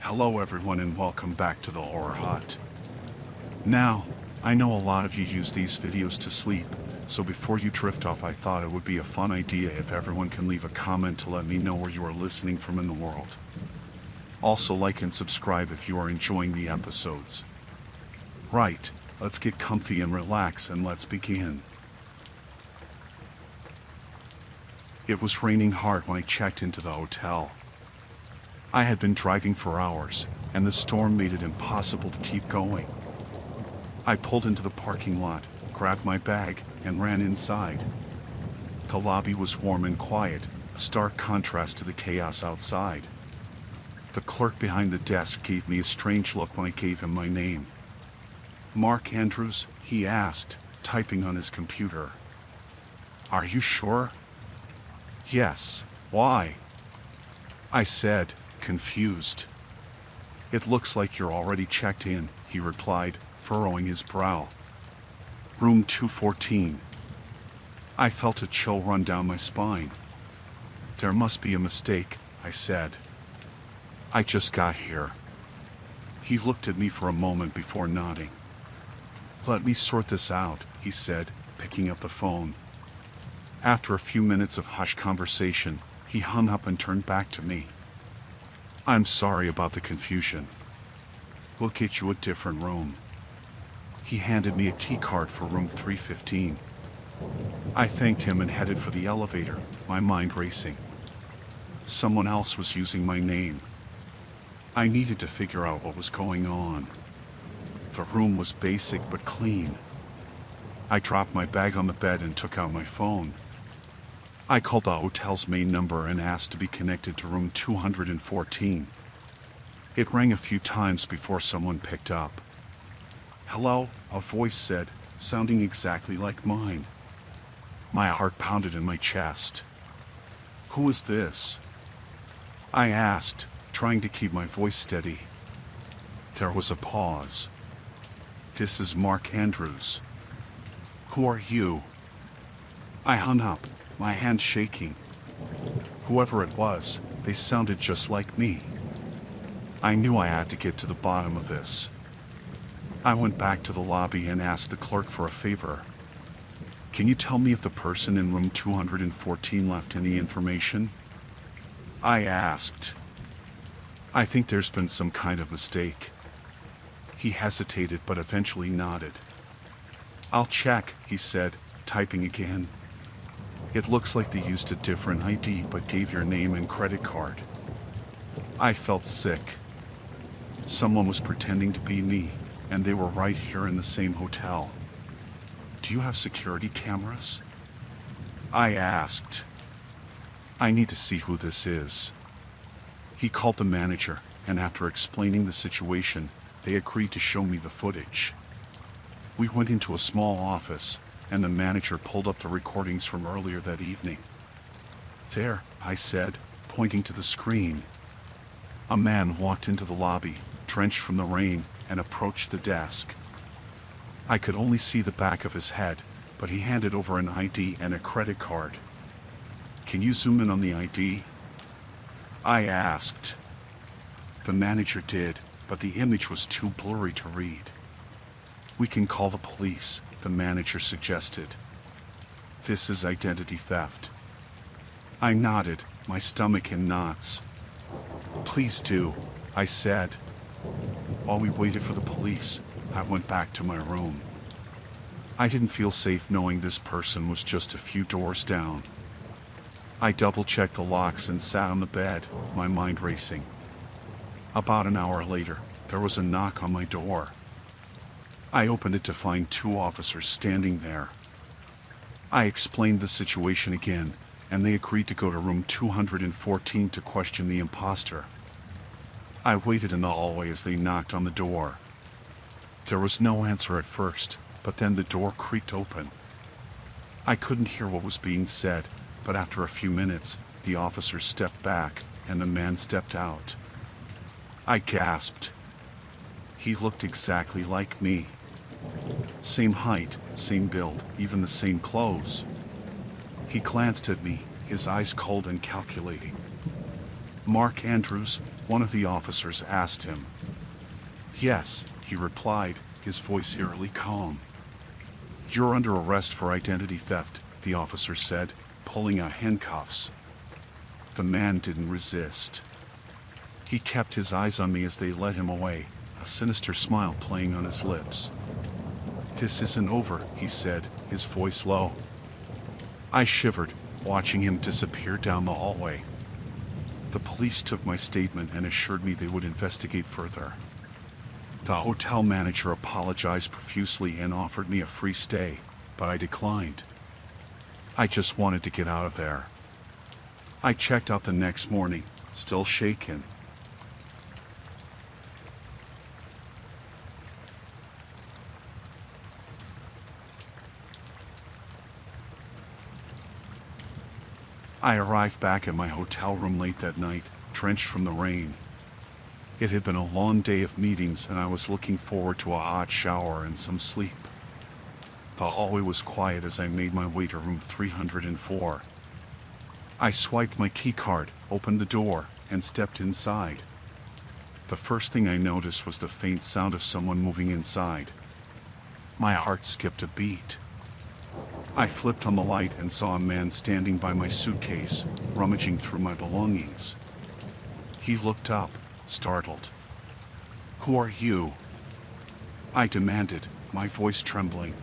Hello everyone and welcome back to the Horror Hut. Now, I know a lot of you use these videos to sleep, so before you drift off I thought it would be a fun idea if everyone can leave a comment to let me know where you are listening from in the world. Also like and subscribe if you are enjoying the episodes. Right, let's get comfy and relax and let's begin. It was raining hard when I checked into the hotel. I had been driving for hours, and the storm made it impossible to keep going. I pulled into the parking lot, grabbed my bag, and ran inside. The lobby was warm and quiet, a stark contrast to the chaos outside. The clerk behind the desk gave me a strange look when I gave him my name. "Mark Andrews?" he asked, typing on his computer. "Are you sure?" "Yes, why?" I said, confused. "It looks like you're already checked in," he replied, furrowing his brow. "Room 214. I felt a chill run down my spine. "There must be a mistake," I said. "I just got here." He looked at me for a moment before nodding. "Let me sort this out," he said, picking up the phone. After a few minutes of hushed conversation, he hung up and turned back to me. "I'm sorry about the confusion. We'll get you a different room." He handed me a key card for room 315. I thanked him and headed for the elevator, my mind racing. Someone else was using my name. I needed to figure out what was going on. The room was basic but clean. I dropped my bag on the bed and took out my phone. I called the hotel's main number and asked to be connected to room 214. It rang a few times before someone picked up. "Hello," a voice said, sounding exactly like mine. My heart pounded in my chest. "Who is this?" I asked, trying to keep my voice steady. There was a pause. "This is Mark Andrews." "Who are you?" I hung up, my hand shaking. Whoever it was, they sounded just like me. I knew I had to get to the bottom of this. I went back to the lobby and asked the clerk for a favor. "Can you tell me if the person in room 214 left any information?" I asked. "I think there's been some kind of mistake." He hesitated but eventually nodded. "I'll check," he said, typing again. "It looks like they used a different ID but gave your name and credit card." I felt sick. Someone was pretending to be me, and they were right here in the same hotel. "Do you have security cameras?" I asked. "I need to see who this is." He called the manager, and after explaining the situation, they agreed to show me the footage. We went into a small office, and the manager pulled up the recordings from earlier that evening. "There," I said, pointing to the screen. A man walked into the lobby, drenched from the rain, and approached the desk. I could only see the back of his head, but he handed over an ID and a credit card. "Can you zoom in on the ID?" I asked. The manager did, but the image was too blurry to read. "We can call the police," the manager suggested. "This is identity theft." I nodded, my stomach in knots. "Please do," I said. While we waited for the police, I went back to my room. I didn't feel safe knowing this person was just a few doors down. I double-checked the locks and sat on the bed, my mind racing. About an hour later, there was a knock on my door. I opened it to find two officers standing there. I explained the situation again, and they agreed to go to room 214 to question the imposter. I waited in the hallway as they knocked on the door. There was no answer at first, but then the door creaked open. I couldn't hear what was being said, but after a few minutes, the officers stepped back, and the man stepped out. I gasped. He looked exactly like me. Same height, same build, even the same clothes. He glanced at me, his eyes cold and calculating. "Mark Andrews, one of the officers asked him. Yes, he replied, his voice eerily calm. You're under arrest for identity theft, the officer said, pulling out handcuffs. The man didn't resist. He kept his eyes on me as they led him away, a sinister smile playing on his lips. This isn't over, he said, his voice low. I shivered, watching him disappear down the hallway. The police took my statement and assured me they would investigate further. The hotel manager apologized profusely and offered me a free stay, but I declined. I just wanted to get out of there. I checked out the next morning, still shaken. I arrived back at my hotel room late that night, drenched from the rain. It had been a long day of meetings and I was looking forward to a hot shower and some sleep. The hallway was quiet as I made my way to room 304. I swiped my keycard, opened the door, and stepped inside. The first thing I noticed was the faint sound of someone moving inside. My heart skipped a beat. I flipped on the light and saw a man standing by my suitcase, rummaging through my belongings. He looked up, startled. Who are you? I demanded, my voice trembling.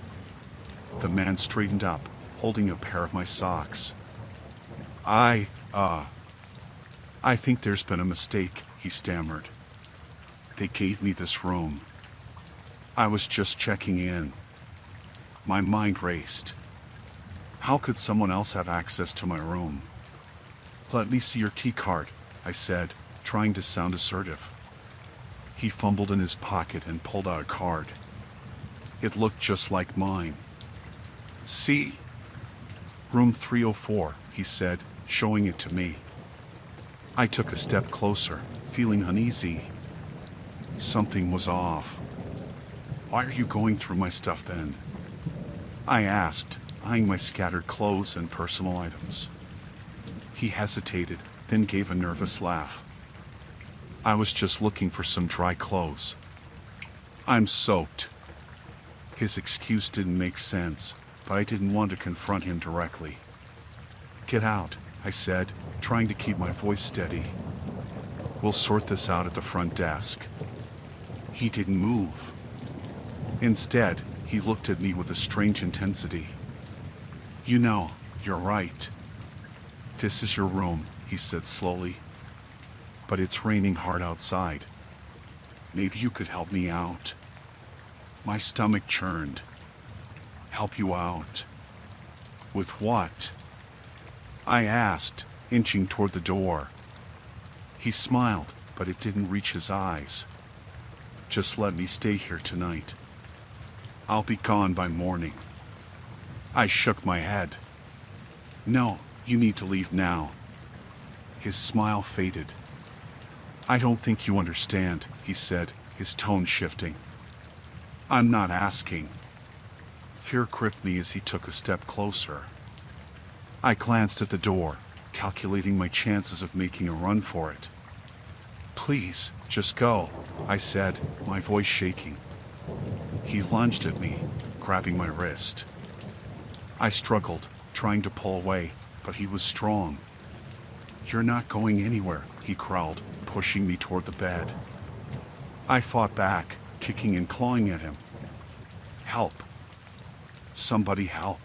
The man straightened up, holding a pair of my socks. I think there's been a mistake, he stammered. They gave me this room. I was just checking in. My mind raced. How could someone else have access to my room? Let me see your key card, I said, trying to sound assertive. He fumbled in his pocket and pulled out a card. It looked just like mine. See? Room 304, he said, showing it to me. I took a step closer, feeling uneasy. Something was off. Why are you going through my stuff then? I asked, eyeing my scattered clothes and personal items. He hesitated, then gave a nervous laugh. I was just looking for some dry clothes. I'm soaked. His excuse didn't make sense, but I didn't want to confront him directly. Get out, I said, trying to keep my voice steady. We'll sort this out at the front desk. He didn't move. Instead, he looked at me with a strange intensity. You know, you're right. This is your room, he said slowly. But it's raining hard outside. Maybe you could help me out. My stomach churned. Help you out. With what? I asked, inching toward the door. He smiled, but it didn't reach his eyes. Just let me stay here tonight. I'll be gone by morning. I shook my head. No, you need to leave now. His smile faded. I don't think you understand, he said, his tone shifting. I'm not asking. Fear gripped me as he took a step closer. I glanced at the door, calculating my chances of making a run for it. Please, just go, I said, my voice shaking. He lunged at me, grabbing my wrist. I struggled, trying to pull away, but he was strong. You're not going anywhere, he growled, pushing me toward the bed. I fought back, kicking and clawing at him. Help. Somebody help.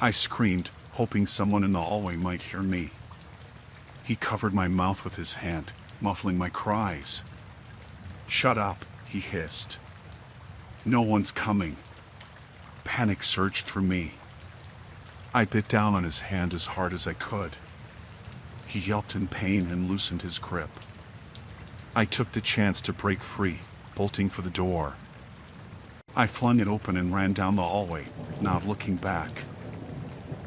I screamed, hoping someone in the hallway might hear me. He covered my mouth with his hand, muffling my cries. Shut up, he hissed. No one's coming. Panic surged through me. I bit down on his hand as hard as I could. He yelped in pain and loosened his grip. I took the chance to break free, bolting for the door. I flung it open and ran down the hallway, not looking back.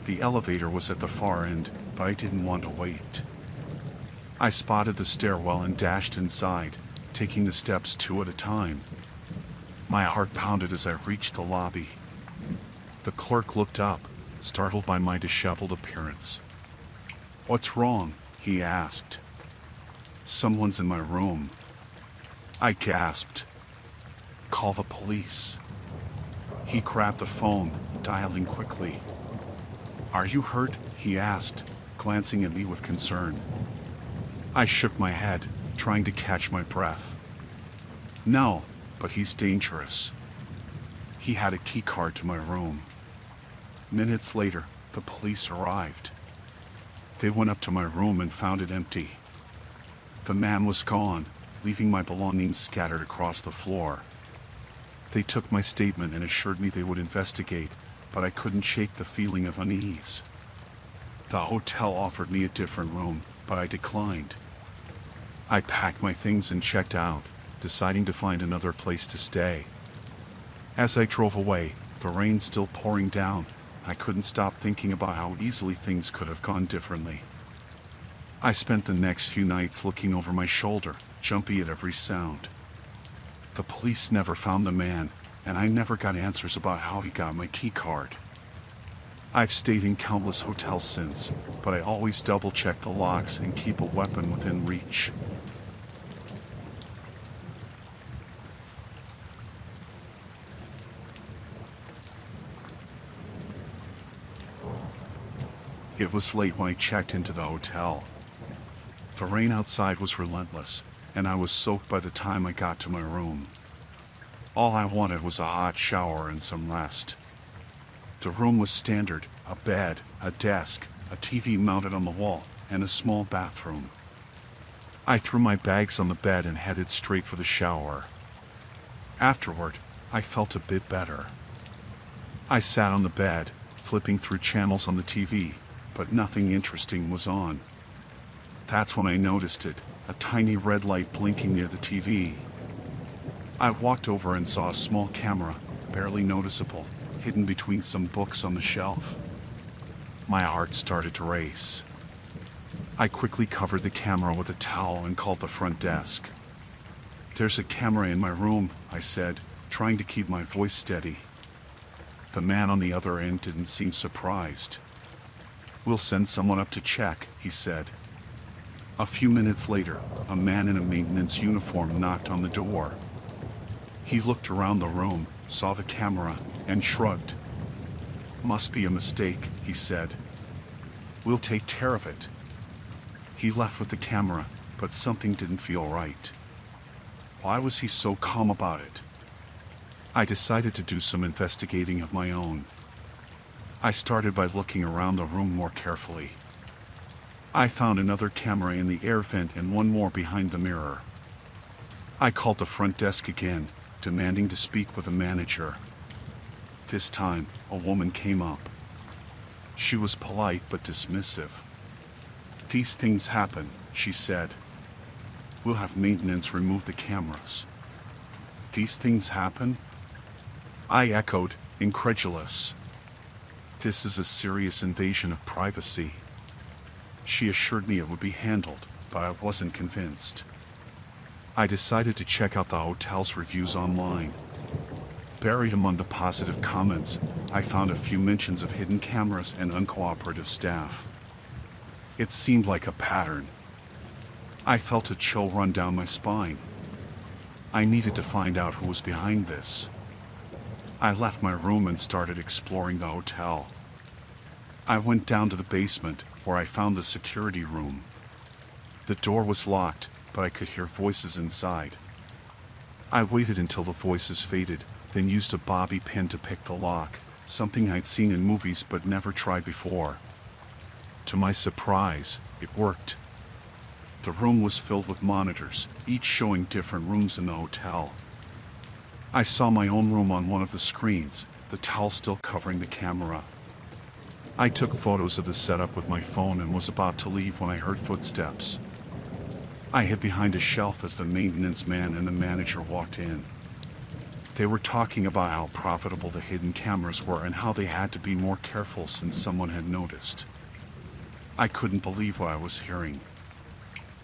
The elevator was at the far end, but I didn't want to wait. I spotted the stairwell and dashed inside, taking the steps 2 at a time. My heart pounded as I reached the lobby. The clerk looked up, startled by my disheveled appearance. What's wrong? He asked. Someone's in my room. I gasped. Call the police. He grabbed the phone, dialing quickly. Are you hurt? He asked, glancing at me with concern. I shook my head, trying to catch my breath. No, but he's dangerous. He had a key card to my room. Minutes later, the police arrived. They went up to my room and found it empty. The man was gone, leaving my belongings scattered across the floor. They took my statement and assured me they would investigate, but I couldn't shake the feeling of unease. The hotel offered me a different room, but I declined. I packed my things and checked out, deciding to find another place to stay. As I drove away, the rain still pouring down, I couldn't stop thinking about how easily things could have gone differently. I spent the next few nights looking over my shoulder, jumpy at every sound. The police never found the man, and I never got answers about how he got my key card. I've stayed in countless hotels since, but I always double-check the locks and keep a weapon within reach. It was late when I checked into the hotel. The rain outside was relentless, and I was soaked by the time I got to my room. All I wanted was a hot shower and some rest. The room was standard: a bed, a desk, a TV mounted on the wall, and a small bathroom. I threw my bags on the bed and headed straight for the shower. Afterward, I felt a bit better. I sat on the bed, flipping through channels on the TV, but nothing interesting was on. That's when I noticed it, a tiny red light blinking near the TV. I walked over and saw a small camera, barely noticeable, hidden between some books on the shelf. My heart started to race. I quickly covered the camera with a towel and called the front desk. "There's a camera in my room," I said, trying to keep my voice steady. The man on the other end didn't seem surprised. "We'll send someone up to check," he said. A few minutes later, a man in a maintenance uniform knocked on the door. He looked around the room, saw the camera, and shrugged. "Must be a mistake," he said. "We'll take care of it." He left with the camera, but something didn't feel right. Why was he so calm about it? I decided to do some investigating of my own. I started by looking around the room more carefully. I found another camera in the air vent and one more behind the mirror. I called the front desk again, demanding to speak with a manager. This time, a woman came up. She was polite but dismissive. "These things happen," she said. "We'll have maintenance remove the cameras." "These things happen?" I echoed, incredulous. "This is a serious invasion of privacy." She assured me it would be handled, but I wasn't convinced. I decided to check out the hotel's reviews online. Buried among the positive comments, I found a few mentions of hidden cameras and uncooperative staff. It seemed like a pattern. I felt a chill run down my spine. I needed to find out who was behind this. I left my room and started exploring the hotel. I went down to the basement, where I found the security room. The door was locked, but I could hear voices inside. I waited until the voices faded, then used a bobby pin to pick the lock, something I'd seen in movies but never tried before. To my surprise, it worked. The room was filled with monitors, each showing different rooms in the hotel. I saw my own room on one of the screens, the towel still covering the camera. I took photos of the setup with my phone and was about to leave when I heard footsteps. I hid behind a shelf as the maintenance man and the manager walked in. They were talking about how profitable the hidden cameras were and how they had to be more careful since someone had noticed. I couldn't believe what I was hearing.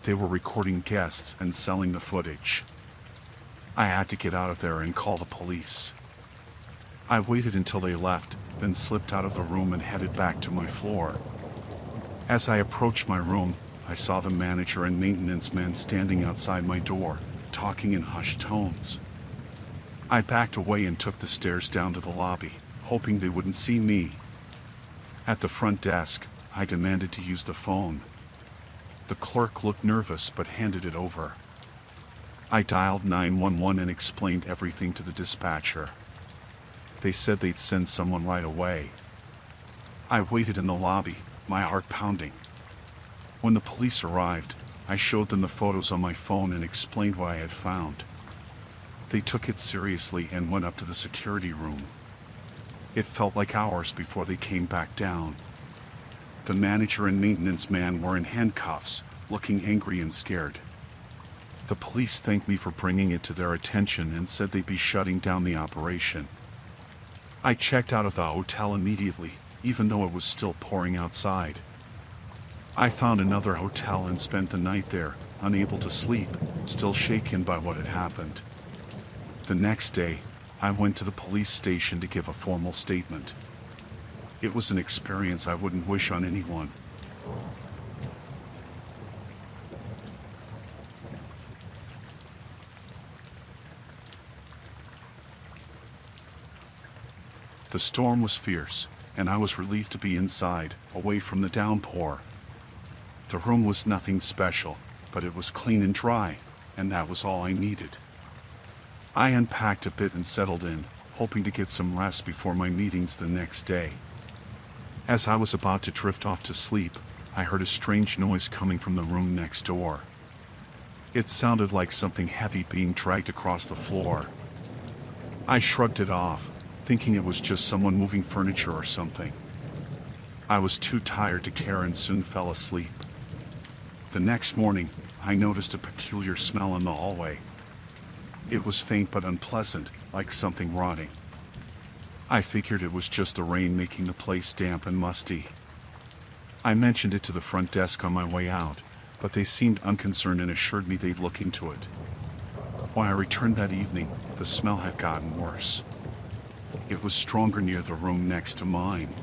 They were recording guests and selling the footage. I had to get out of there and call the police. I waited until they left, then slipped out of the room and headed back to my floor. As I approached my room, I saw the manager and maintenance man standing outside my door, talking in hushed tones. I backed away and took the stairs down to the lobby, hoping they wouldn't see me. At the front desk, I demanded to use the phone. The clerk looked nervous but handed it over. I dialed 911 and explained everything to the dispatcher. They said they'd send someone right away. I waited in the lobby, my heart pounding. When the police arrived, I showed them the photos on my phone and explained what I had found. They took it seriously and went up to the security room. It felt like hours before they came back down. The manager and maintenance man were in handcuffs, looking angry and scared. The police thanked me for bringing it to their attention and said they'd be shutting down the operation. I checked out of the hotel immediately, even though it was still pouring outside. I found another hotel and spent the night there, unable to sleep, still shaken by what had happened. The next day, I went to the police station to give a formal statement. It was an experience I wouldn't wish on anyone. The storm was fierce, and I was relieved to be inside, away from the downpour. The room was nothing special, but it was clean and dry, and that was all I needed. I unpacked a bit and settled in, hoping to get some rest before my meetings the next day. As I was about to drift off to sleep, I heard a strange noise coming from the room next door. It sounded like something heavy being dragged across the floor. I shrugged it off, thinking it was just someone moving furniture or something. I was too tired to care and soon fell asleep. The next morning, I noticed a peculiar smell in the hallway. It was faint but unpleasant, like something rotting. I figured it was just the rain making the place damp and musty. I mentioned it to the front desk on my way out, but they seemed unconcerned and assured me they'd look into it. When I returned that evening, the smell had gotten worse. It was stronger near the room next to mine.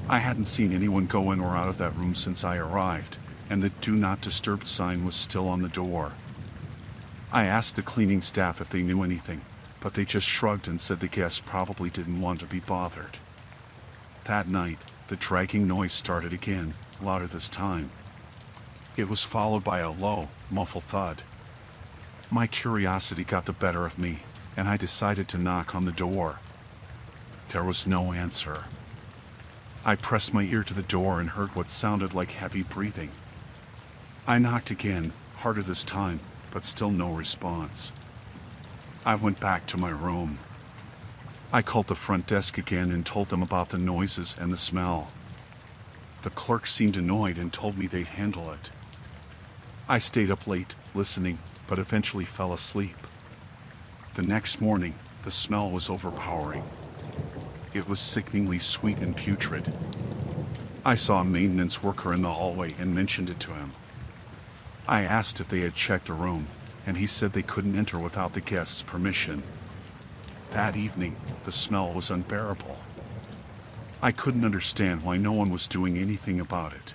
I hadn't seen anyone go in or out of that room since I arrived, and the Do Not Disturb sign was still on the door. I asked the cleaning staff if they knew anything, but they just shrugged and said the guests probably didn't want to be bothered. That night, the dragging noise started again, louder this time. It was followed by a low, muffled thud. My curiosity got the better of me, and I decided to knock on the door. There was no answer. I pressed my ear to the door and heard what sounded like heavy breathing. I knocked again, harder this time, but still no response. I went back to my room. I called the front desk again and told them about the noises and the smell. The clerk seemed annoyed and told me they'd handle it. I stayed up late, listening, but eventually fell asleep. The next morning, the smell was overpowering. It was sickeningly sweet and putrid. I saw a maintenance worker in the hallway and mentioned it to him. I asked if they had checked a room, and he said they couldn't enter without the guest's permission. That evening, the smell was unbearable. I couldn't understand why no one was doing anything about it.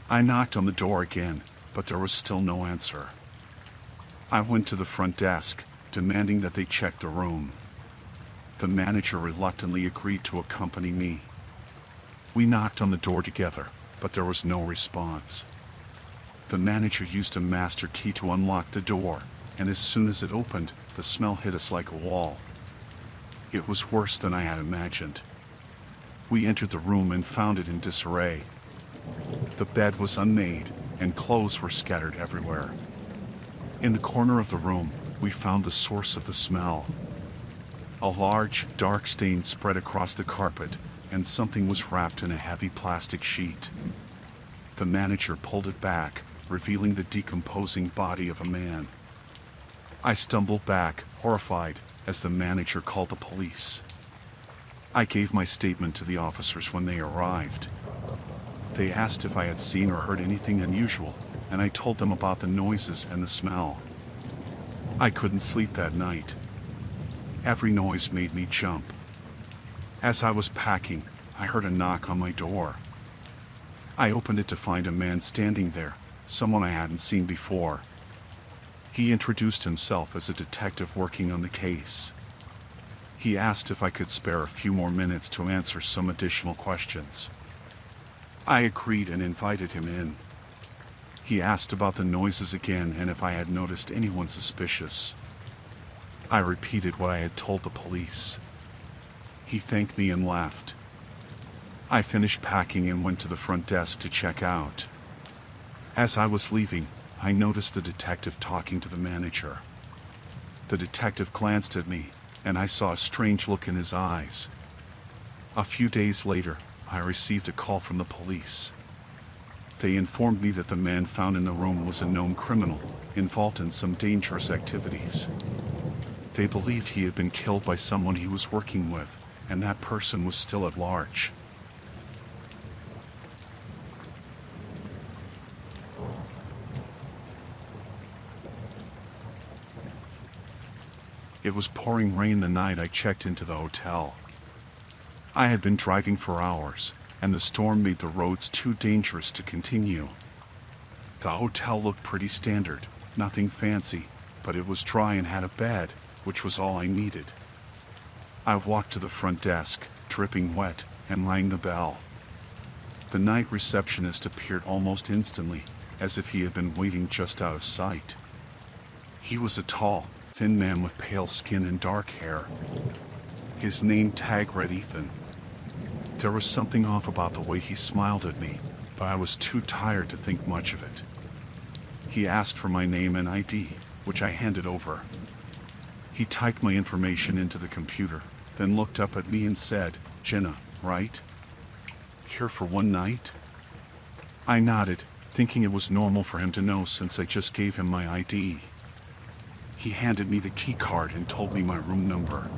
I knocked on the door again, but there was still no answer. I went to the front desk, demanding that they check the room. The manager reluctantly agreed to accompany me. We knocked on the door together, but there was no response. The manager used a master key to unlock the door, and as soon as it opened, the smell hit us like a wall. It was worse than I had imagined. We entered the room and found it in disarray. The bed was unmade, and clothes were scattered everywhere. In the corner of the room, we found the source of the smell. A large, dark stain spread across the carpet, and something was wrapped in a heavy plastic sheet. The manager pulled it back, revealing the decomposing body of a man. I stumbled back, horrified, as the manager called the police. I gave my statement to the officers when they arrived. They asked if I had seen or heard anything unusual, and I told them about the noises and the smell. I couldn't sleep that night. Every noise made me jump. As I was packing, I heard a knock on my door. I opened it to find a man standing there, someone I hadn't seen before. He introduced himself as a detective working on the case. He asked if I could spare a few more minutes to answer some additional questions. I agreed and invited him in. He asked about the noises again and if I had noticed anyone suspicious. I repeated what I had told the police. He thanked me and left. I finished packing and went to the front desk to check out. As I was leaving, I noticed the detective talking to the manager. The detective glanced at me, and I saw a strange look in his eyes. A few days later, I received a call from the police. They informed me that the man found in the room was a known criminal, involved in some dangerous activities. They believed he had been killed by someone he was working with, and that person was still at large. It was pouring rain the night I checked into the hotel. I had been driving for hours, and the storm made the roads too dangerous to continue. The hotel looked pretty standard, nothing fancy, but it was dry and had a bed, which was all I needed. I walked to the front desk, dripping wet, and rang the bell. The night receptionist appeared almost instantly, as if he had been waiting just out of sight. He was a tall, thin man with pale skin and dark hair. His name tag read Ethan. There was something off about the way he smiled at me, but I was too tired to think much of it. He asked for my name and ID, which I handed over. He typed my information into the computer, then looked up at me and said, "Jenna, right? Here for one night?" I nodded, thinking it was normal for him to know since I just gave him my ID. He handed me the key card and told me my room number.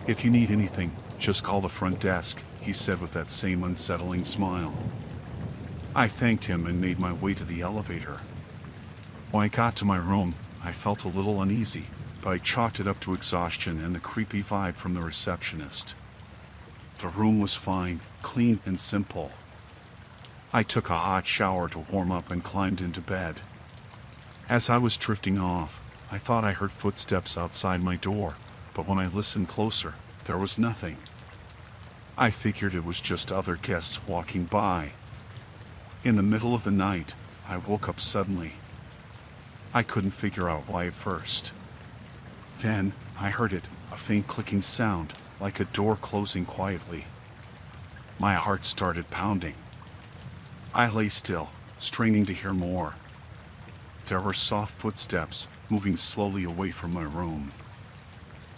"If you need anything, just call the front desk," he said with that same unsettling smile. I thanked him and made my way to the elevator. When I got to my room, I felt a little uneasy, but I chalked it up to exhaustion and the creepy vibe from the receptionist. The room was fine, clean and simple. I took a hot shower to warm up and climbed into bed. As I was drifting off, I thought I heard footsteps outside my door, but when I listened closer, there was nothing. I figured it was just other guests walking by. In the middle of the night, I woke up suddenly. I couldn't figure out why at first. Then, I heard it, a faint clicking sound, like a door closing quietly. My heart started pounding. I lay still, straining to hear more. There were soft footsteps, moving slowly away from my room.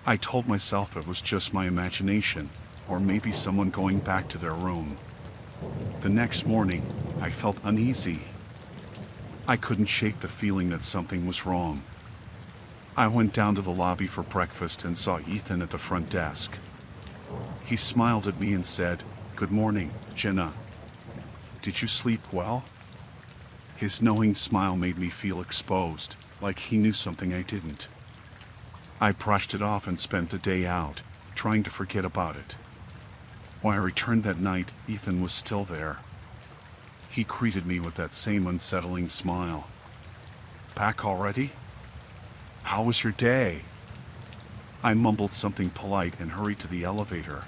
I told myself it was just my imagination, or maybe someone going back to their room. The next morning, I felt uneasy. I couldn't shake the feeling that something was wrong. I went down to the lobby for breakfast and saw Ethan at the front desk. He smiled at me and said, "Good morning, Jenna. Did you sleep well?" His knowing smile made me feel exposed, like he knew something I didn't. I brushed it off and spent the day out, trying to forget about it. When I returned that night, Ethan was still there. He greeted me with that same unsettling smile. "Back already? How was your day?" I mumbled something polite and hurried to the elevator.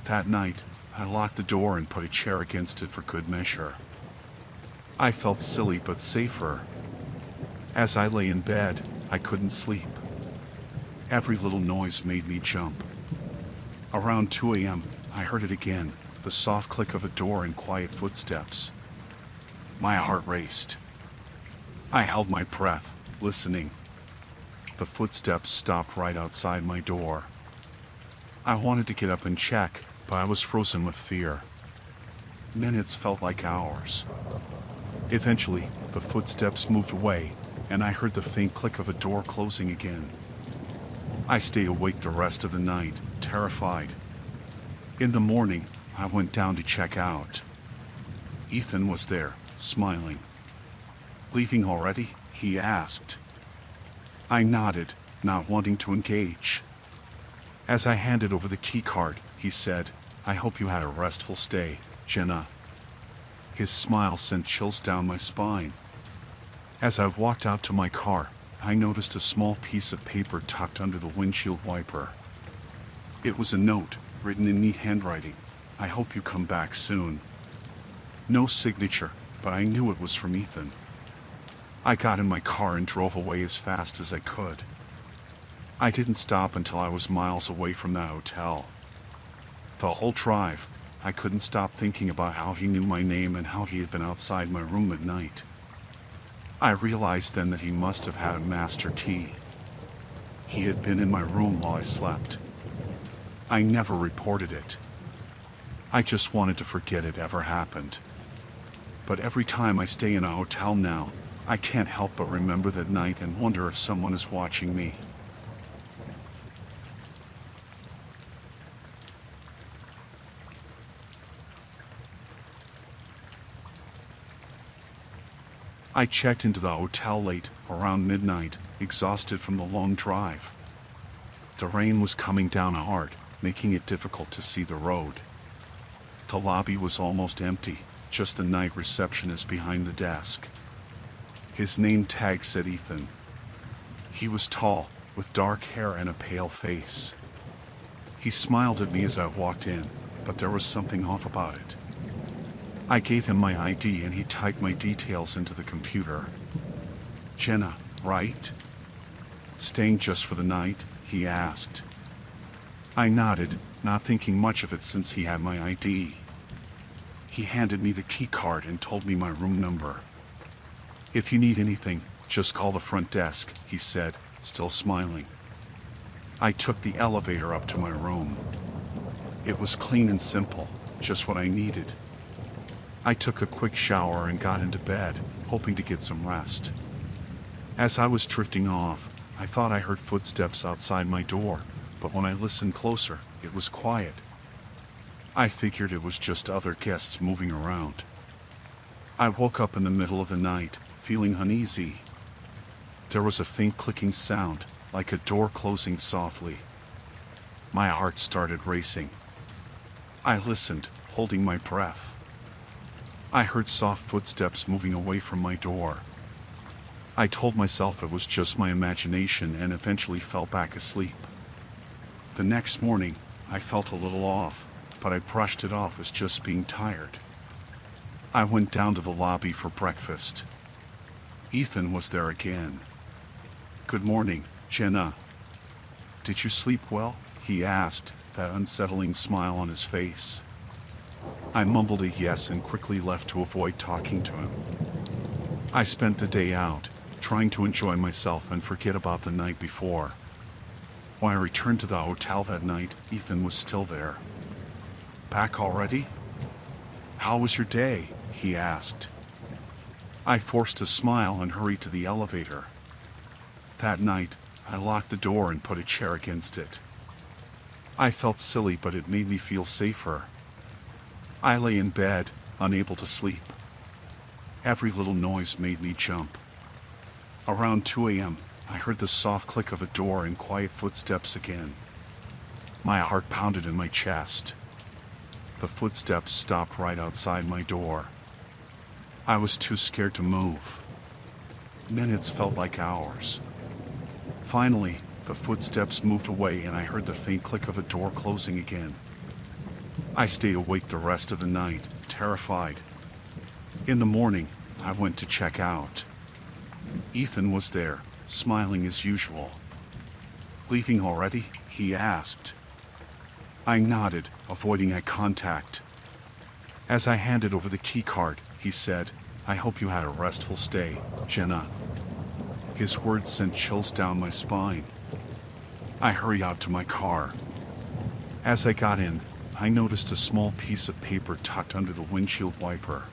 That night, I locked the door and put a chair against it for good measure. I felt silly but safer. As I lay in bed, I couldn't sleep. Every little noise made me jump. Around 2 a.m., I heard it again, the soft click of a door and quiet footsteps. My heart raced. I held my breath, listening. The footsteps stopped right outside my door. I wanted to get up and check, but I was frozen with fear. Minutes felt like hours. Eventually, the footsteps moved away, and I heard the faint click of a door closing again. I stayed awake the rest of the night, terrified. In the morning, I went down to check out. Ethan was there, smiling. "Leaving already?" he asked. I nodded, not wanting to engage. As I handed over the key card, he said, "I hope you had a restful stay, Jenna." His smile sent chills down my spine. As I walked out to my car, I noticed a small piece of paper tucked under the windshield wiper. It was a note, written in neat handwriting. "I hope you come back soon." No signature, but I knew it was from Ethan. I got in my car and drove away as fast as I could. I didn't stop until I was miles away from that hotel. The whole drive, I couldn't stop thinking about how he knew my name and how he had been outside my room at night. I realized then that he must have had a master key. He had been in my room while I slept. I never reported it. I just wanted to forget it ever happened. But every time I stay in a hotel now, I can't help but remember that night and wonder if someone is watching me. I checked into the hotel late, around midnight, exhausted from the long drive. The rain was coming down hard, making it difficult to see the road. The lobby was almost empty, just a night receptionist behind the desk. His name tag said Ethan. He was tall, with dark hair and a pale face. He smiled at me as I walked in, but there was something off about it. I gave him my ID and he typed my details into the computer. "Jenna, right? Staying just for the night?" he asked. I nodded, not thinking much of it since he had my ID. He handed me the key card and told me my room number. "If you need anything, just call the front desk," he said, still smiling. I took the elevator up to my room. It was clean and simple, just what I needed. I took a quick shower and got into bed, hoping to get some rest. As I was drifting off, I thought I heard footsteps outside my door, but when I listened closer, it was quiet. I figured it was just other guests moving around. I woke up in the middle of the night, feeling uneasy. There was a faint clicking sound, like a door closing softly. My heart started racing. I listened, holding my breath. I heard soft footsteps moving away from my door. I told myself it was just my imagination and eventually fell back asleep. The next morning, I felt a little off, but I brushed it off as just being tired. I went down to the lobby for breakfast. Ethan was there again. "Good morning, Jenna. Did you sleep well?" he asked, that unsettling smile on his face. I mumbled a yes and quickly left to avoid talking to him. I spent the day out, trying to enjoy myself and forget about the night before. When I returned to the hotel that night, Ethan was still there. "Back already? How was your day?" he asked. I forced a smile and hurried to the elevator. That night, I locked the door and put a chair against it. I felt silly, but it made me feel safer. I lay in bed, unable to sleep. Every little noise made me jump. Around 2 a.m., I heard the soft click of a door and quiet footsteps again. My heart pounded in my chest. The footsteps stopped right outside my door. I was too scared to move. Minutes felt like hours. Finally, the footsteps moved away and I heard the faint click of a door closing again. I stayed awake the rest of the night, terrified. In the morning, I went to check out. Ethan was there, smiling as usual. "Leaving already?" he asked. I nodded, avoiding eye contact. As I handed over the key card, he said, "I hope you had a restful stay, Jenna." His words sent chills down my spine. I hurried out to my car. As I got in, I noticed a small piece of paper tucked under the windshield wiper.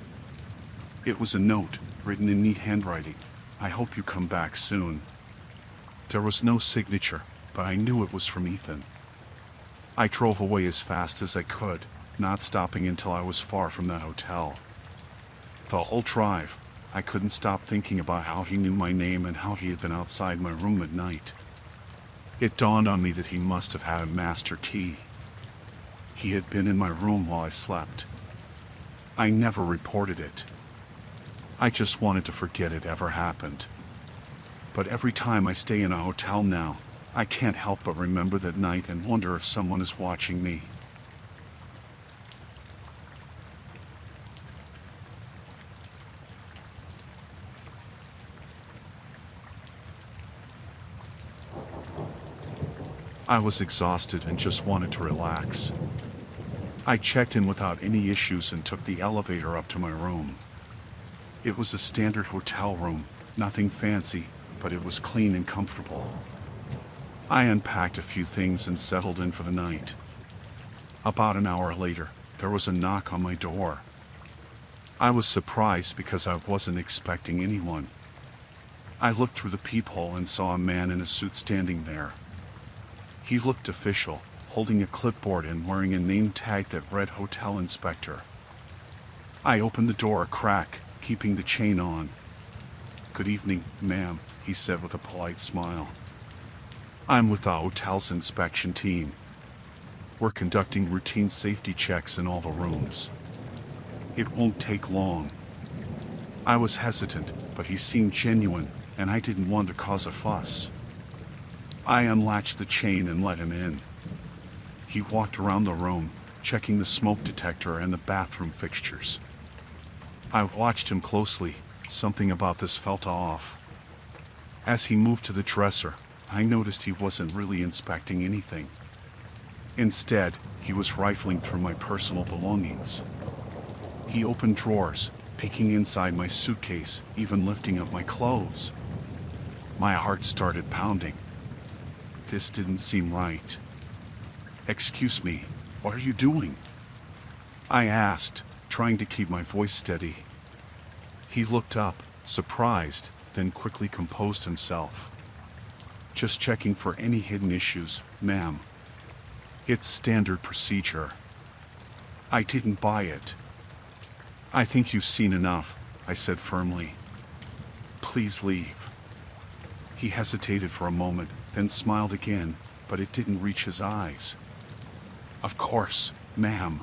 It was a note, written in neat handwriting. "I hope you come back soon." There was no signature, but I knew it was from Ethan. I drove away as fast as I could, not stopping until I was far from the hotel. The whole drive, I couldn't stop thinking about how he knew my name and how he had been outside my room at night. It dawned on me that he must have had a master key. He had been in my room while I slept. I never reported it. I just wanted to forget it ever happened. But every time I stay in a hotel now, I can't help but remember that night and wonder if someone is watching me. I was exhausted and just wanted to relax. I checked in without any issues and took the elevator up to my room. It was a standard hotel room, nothing fancy, but it was clean and comfortable. I unpacked a few things and settled in for the night. About an hour later, there was a knock on my door. I was surprised because I wasn't expecting anyone. I looked through the peephole and saw a man in a suit standing there. He looked official, holding a clipboard and wearing a name tag that read Hotel Inspector. I opened the door a crack, keeping the chain on. "Good evening, ma'am," he said with a polite smile. "I'm with the hotel's inspection team. We're conducting routine safety checks in all the rooms. It won't take long." I was hesitant, but he seemed genuine, and I didn't want to cause a fuss. I unlatched the chain and let him in. He walked around the room, checking the smoke detector and the bathroom fixtures. I watched him closely. Something about this felt off. As he moved to the dresser, I noticed he wasn't really inspecting anything. Instead, he was rifling through my personal belongings. He opened drawers, peeking inside my suitcase, even lifting up my clothes. My heart started pounding. This didn't seem right. "Excuse me, what are you doing?" I asked, trying to keep my voice steady. He looked up, surprised, then quickly composed himself. "Just checking for any hidden issues, ma'am. It's standard procedure." I didn't buy it. "I think you've seen enough," I said firmly. "Please leave." He hesitated for a moment, then smiled again, but it didn't reach his eyes. "Of course, ma'am.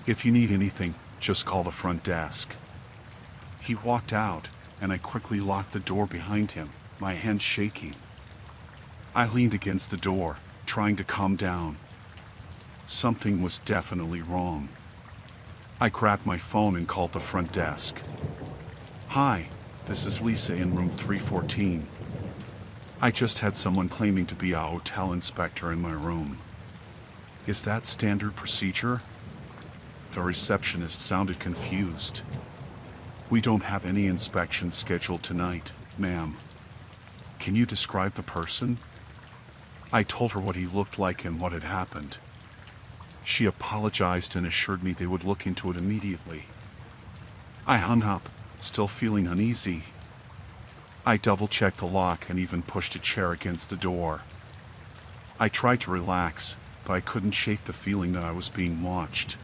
If you need anything, just call the front desk." He walked out, and I quickly locked the door behind him, my hands shaking. I leaned against the door, trying to calm down. Something was definitely wrong. I grabbed my phone and called the front desk. "Hi, this is Lisa in room 314. I just had someone claiming to be a hotel inspector in my room. Is that standard procedure?" The receptionist sounded confused. "We don't have any inspections scheduled tonight, ma'am." "Can you describe the person?" I told her what he looked like and what had happened. She apologized and assured me they would look into it immediately. I hung up, still feeling uneasy. I double-checked the lock and even pushed a chair against the door. I tried to relax, but I couldn't shake the feeling that I was being watched.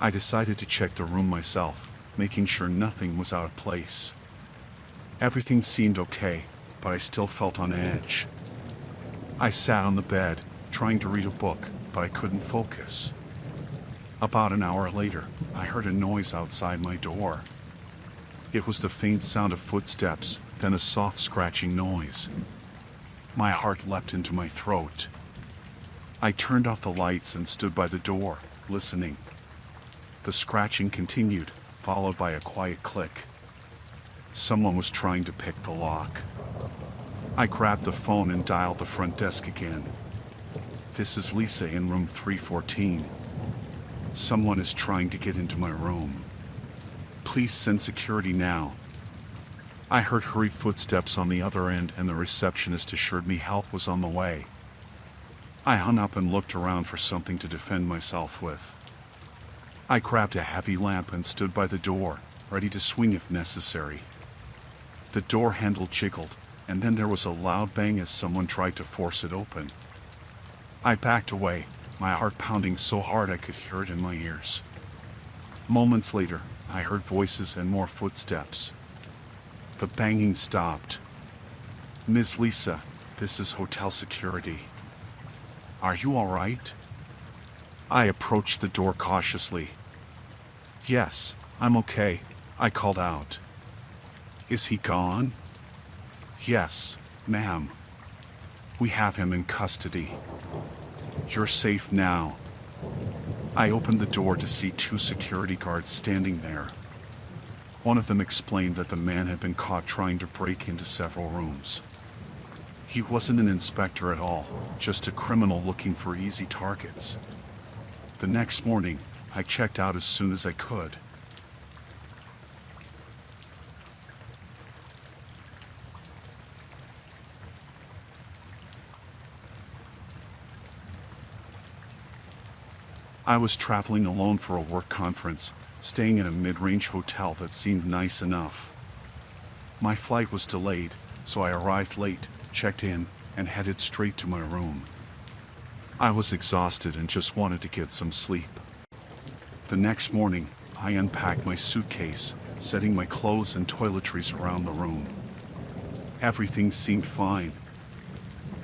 I decided to check the room myself, making sure nothing was out of place. Everything seemed okay, but I still felt on edge. I sat on the bed, trying to read a book, but I couldn't focus. About an hour later, I heard a noise outside my door. It was the faint sound of footsteps, then a soft scratching noise. My heart leapt into my throat. I turned off the lights and stood by the door, listening. The scratching continued, followed by a quiet click. Someone was trying to pick the lock. I grabbed the phone and dialed the front desk again. "This is Lisa in room 314. Someone is trying to get into my room. Please send security now." I heard hurried footsteps on the other end, and the receptionist assured me help was on the way. I hung up and looked around for something to defend myself with. I grabbed a heavy lamp and stood by the door, ready to swing if necessary. The door handle jiggled, and then there was a loud bang as someone tried to force it open. I backed away, my heart pounding so hard I could hear it in my ears. Moments later, I heard voices and more footsteps. The banging stopped. "Miss Lisa, this is hotel security. Are you all right?" I approached the door cautiously. Yes, I'm okay, I called out. Is he gone? Yes, ma'am. We have him in custody. You're safe now. I opened the door to see two security guards standing there. One of them explained that the man had been caught trying to break into several rooms. He wasn't an inspector at all, just a criminal looking for easy targets. The next morning, I checked out as soon as I could. I was traveling alone for a work conference, staying in a mid-range hotel that seemed nice enough. My flight was delayed, so I arrived late, checked in, and headed straight to my room. I was exhausted and just wanted to get some sleep. The next morning, I unpacked my suitcase, setting my clothes and toiletries around the room. Everything seemed fine.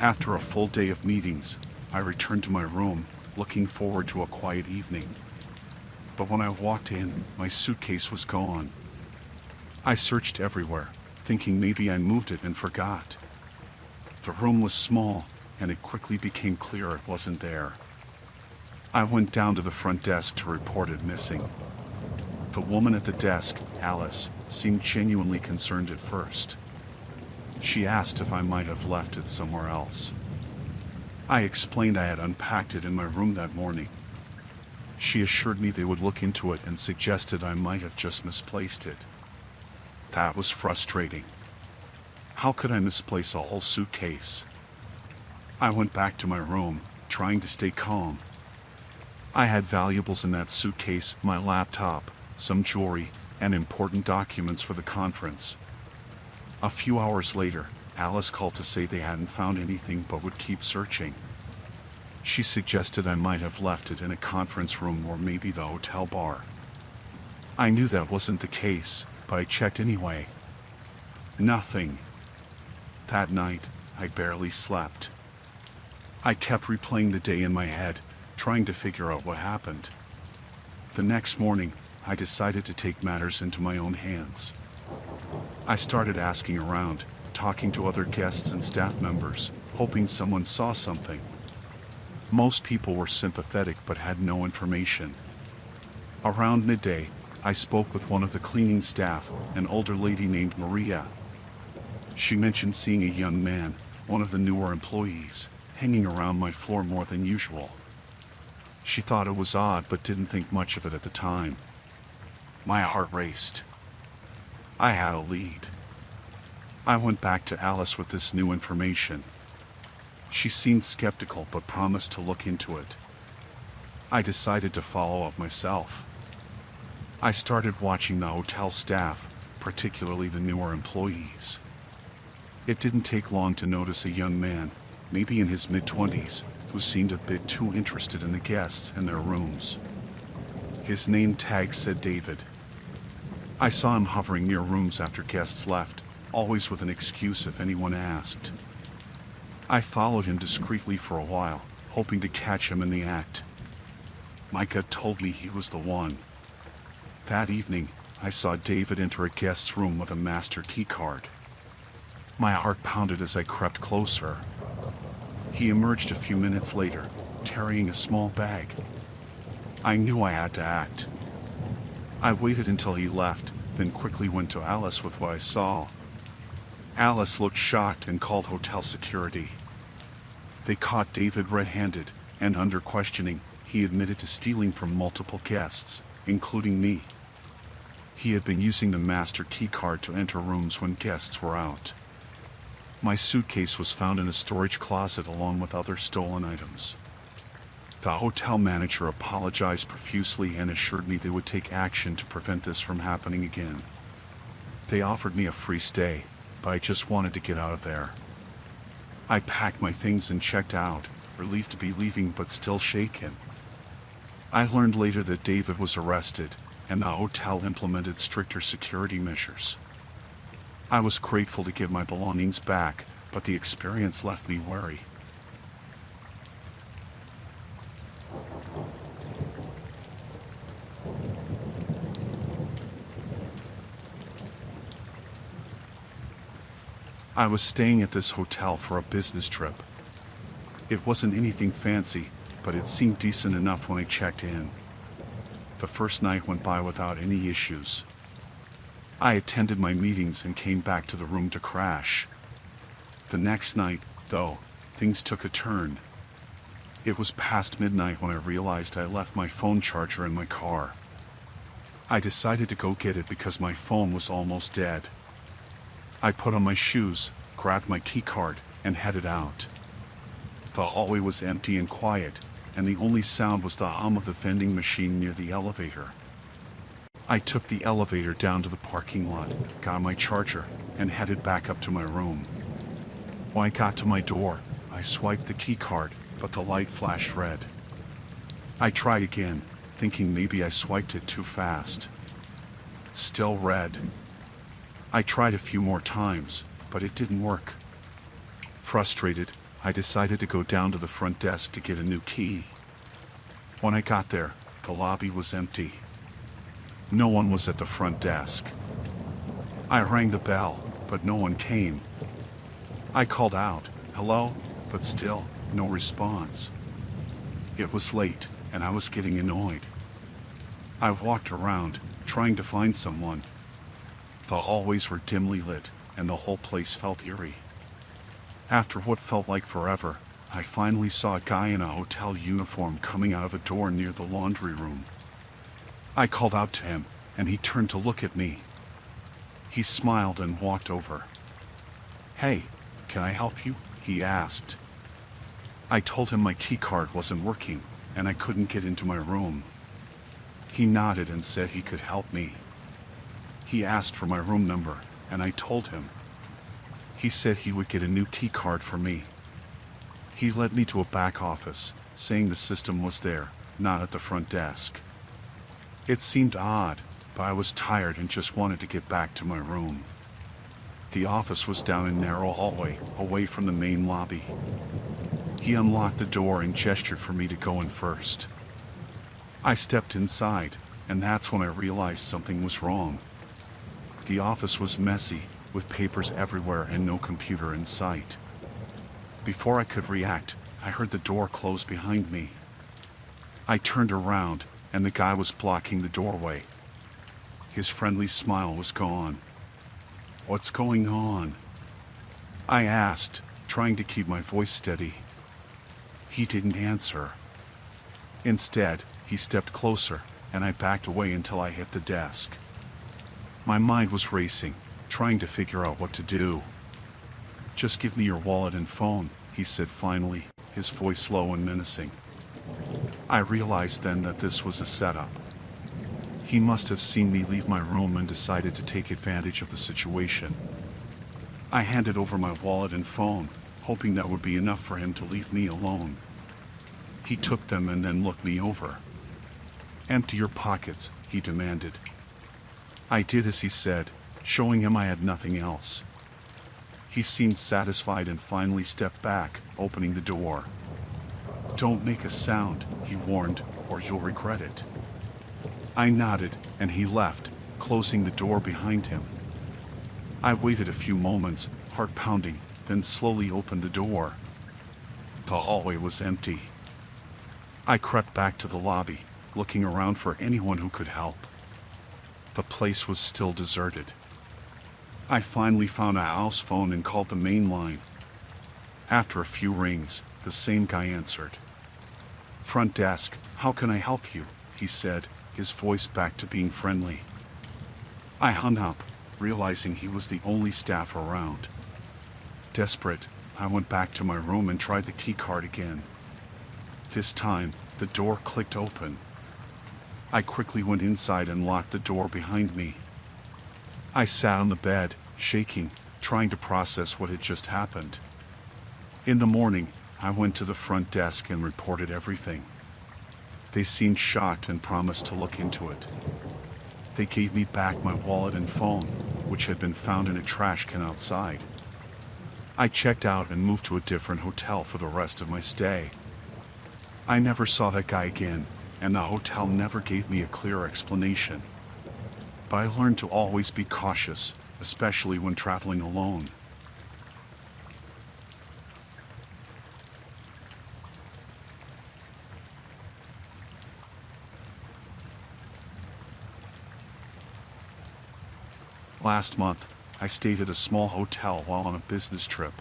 After a full day of meetings, I returned to my room, looking forward to a quiet evening. But when I walked in, my suitcase was gone. I searched everywhere, thinking maybe I moved it and forgot. The room was small, and it quickly became clear it wasn't there. I went down to the front desk to report it missing. The woman at the desk, Alice, seemed genuinely concerned at first. She asked if I might have left it somewhere else. I explained I had unpacked it in my room that morning. She assured me they would look into it and suggested I might have just misplaced it. That was frustrating. How could I misplace a whole suitcase? I went back to my room, trying to stay calm. I had valuables in that suitcase, my laptop, some jewelry, and important documents for the conference. A few hours later, Alice called to say they hadn't found anything but would keep searching. She suggested I might have left it in a conference room or maybe the hotel bar. I knew that wasn't the case, but I checked anyway. Nothing. That night, I barely slept. I kept replaying the day in my head, trying to figure out what happened. The next morning, I decided to take matters into my own hands. I started asking around, talking to other guests and staff members, hoping someone saw something. Most people were sympathetic but had no information. Around midday, I spoke with one of the cleaning staff, an older lady named Maria. She mentioned seeing a young man, one of the newer employees, hanging around my floor more than usual. She thought it was odd but didn't think much of it at the time. My heart raced. I had a lead. I went back to Alice with this new information. She seemed skeptical but promised to look into it. I decided to follow up myself. I started watching the hotel staff, particularly the newer employees. It didn't take long to notice a young man, maybe in his mid-20s, who seemed a bit too interested in the guests and their rooms. His name tag said David. I saw him hovering near rooms after guests left, always with an excuse if anyone asked. I followed him discreetly for a while, hoping to catch him in the act. My gut told me he was the one. That evening, I saw David enter a guest's room with a master key card. My heart pounded as I crept closer. He emerged a few minutes later, carrying a small bag. I knew I had to act. I waited until he left, then quickly went to Alice with what I saw. Alice looked shocked and called hotel security. They caught David red-handed, and under questioning, he admitted to stealing from multiple guests, including me. He had been using the master key card to enter rooms when guests were out. My suitcase was found in a storage closet along with other stolen items. The hotel manager apologized profusely and assured me they would take action to prevent this from happening again. They offered me a free stay, but I just wanted to get out of there. I packed my things and checked out, relieved to be leaving but still shaken. I learned later that David was arrested, and the hotel implemented stricter security measures. I was grateful to get my belongings back, but the experience left me wary. I was staying at this hotel for a business trip. It wasn't anything fancy, but it seemed decent enough when I checked in. The first night went by without any issues. I attended my meetings and came back to the room to crash. The next night, though, things took a turn. It was past midnight when I realized I left my phone charger in my car. I decided to go get it because my phone was almost dead. I put on my shoes, grabbed my key card, and headed out. The hallway was empty and quiet, and the only sound was the hum of the vending machine near the elevator. I took the elevator down to the parking lot, got my charger, and headed back up to my room. When I got to my door, I swiped the key card, but the light flashed red. I tried again, thinking maybe I swiped it too fast. Still red. I tried a few more times, but it didn't work. Frustrated, I decided to go down to the front desk to get a new key. When I got there, the lobby was empty. No one was at the front desk. I rang the bell, but no one came. I called out, "Hello?" but still, no response. It was late, and I was getting annoyed. I walked around, trying to find someone. The hallways were dimly lit, and the whole place felt eerie. After what felt like forever, I finally saw a guy in a hotel uniform coming out of a door near the laundry room. I called out to him, and he turned to look at me. He smiled and walked over. "Hey, can I help you?" he asked. I told him my key card wasn't working, and I couldn't get into my room. He nodded and said he could help me. He asked for my room number, and I told him. He said he would get a new key card for me. He led me to a back office, saying the system was there, not at the front desk. It seemed odd, but I was tired and just wanted to get back to my room. The office was down a narrow hallway, away from the main lobby. He unlocked the door and gestured for me to go in first. I stepped inside, and that's when I realized something was wrong. The office was messy, with papers everywhere and no computer in sight. Before I could react, I heard the door close behind me. I turned around, and the guy was blocking the doorway. His friendly smile was gone. "What's going on?" I asked, trying to keep my voice steady. He didn't answer. Instead, he stepped closer, and I backed away until I hit the desk. My mind was racing, trying to figure out what to do. "Just give me your wallet and phone," he said finally, his voice low and menacing. I realized then that this was a setup. He must have seen me leave my room and decided to take advantage of the situation. I handed over my wallet and phone, hoping that would be enough for him to leave me alone. He took them and then looked me over. "Empty your pockets," he demanded. I did as he said, showing him I had nothing else. He seemed satisfied and finally stepped back, opening the door. "Don't make a sound," he warned, "or you'll regret it." I nodded, and he left, closing the door behind him. I waited a few moments, heart pounding, then slowly opened the door. The hallway was empty. I crept back to the lobby, looking around for anyone who could help. The place was still deserted. I finally found a house phone and called the main line. After a few rings, the same guy answered. "Front desk, how can I help you?" he said, his voice back to being friendly. I hung up, realizing he was the only staff around. Desperate, I went back to my room and tried the key card again. This time, the door clicked open. I quickly went inside and locked the door behind me. I sat on the bed, shaking, trying to process what had just happened. In the morning, I went to the front desk and reported everything. They seemed shocked and promised to look into it. They gave me back my wallet and phone, which had been found in a trash can outside. I checked out and moved to a different hotel for the rest of my stay. I never saw that guy again, and the hotel never gave me a clear explanation. But I learned to always be cautious, especially when traveling alone. Last month, I stayed at a small hotel while on a business trip.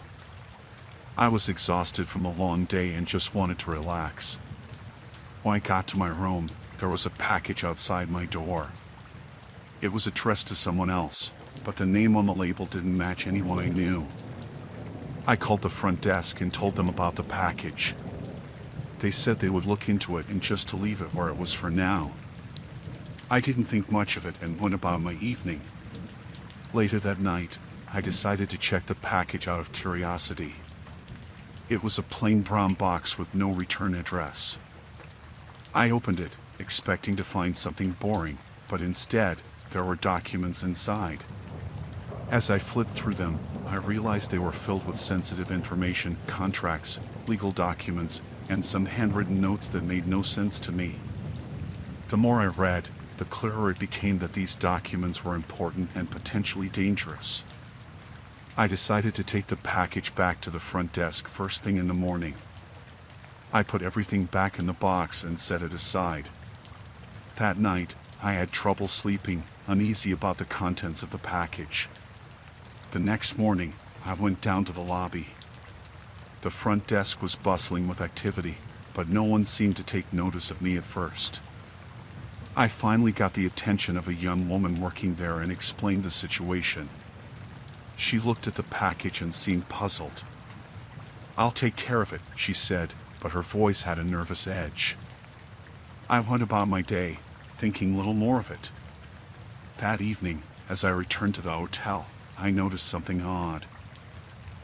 I was exhausted from a long day and just wanted to relax. When I got to my room, there was a package outside my door. It was addressed to someone else, but the name on the label didn't match anyone I knew. I called the front desk and told them about the package. They said they would look into it and just to leave it where it was for now. I didn't think much of it and went about my evening. Later that night, I decided to check the package out of curiosity. It was a plain brown box with no return address. I opened it, expecting to find something boring, but instead, there were documents inside. As I flipped through them, I realized they were filled with sensitive information, contracts, legal documents, and some handwritten notes that made no sense to me. The more I read, the clearer it became that these documents were important and potentially dangerous. I decided to take the package back to the front desk first thing in the morning. I put everything back in the box and set it aside. That night, I had trouble sleeping, uneasy about the contents of the package. The next morning, I went down to the lobby. The front desk was bustling with activity, but no one seemed to take notice of me at first. I finally got the attention of a young woman working there and explained the situation. She looked at the package and seemed puzzled. "I'll take care of it," she said, but her voice had a nervous edge. I went about my day, thinking little more of it. That evening, as I returned to the hotel, I noticed something odd.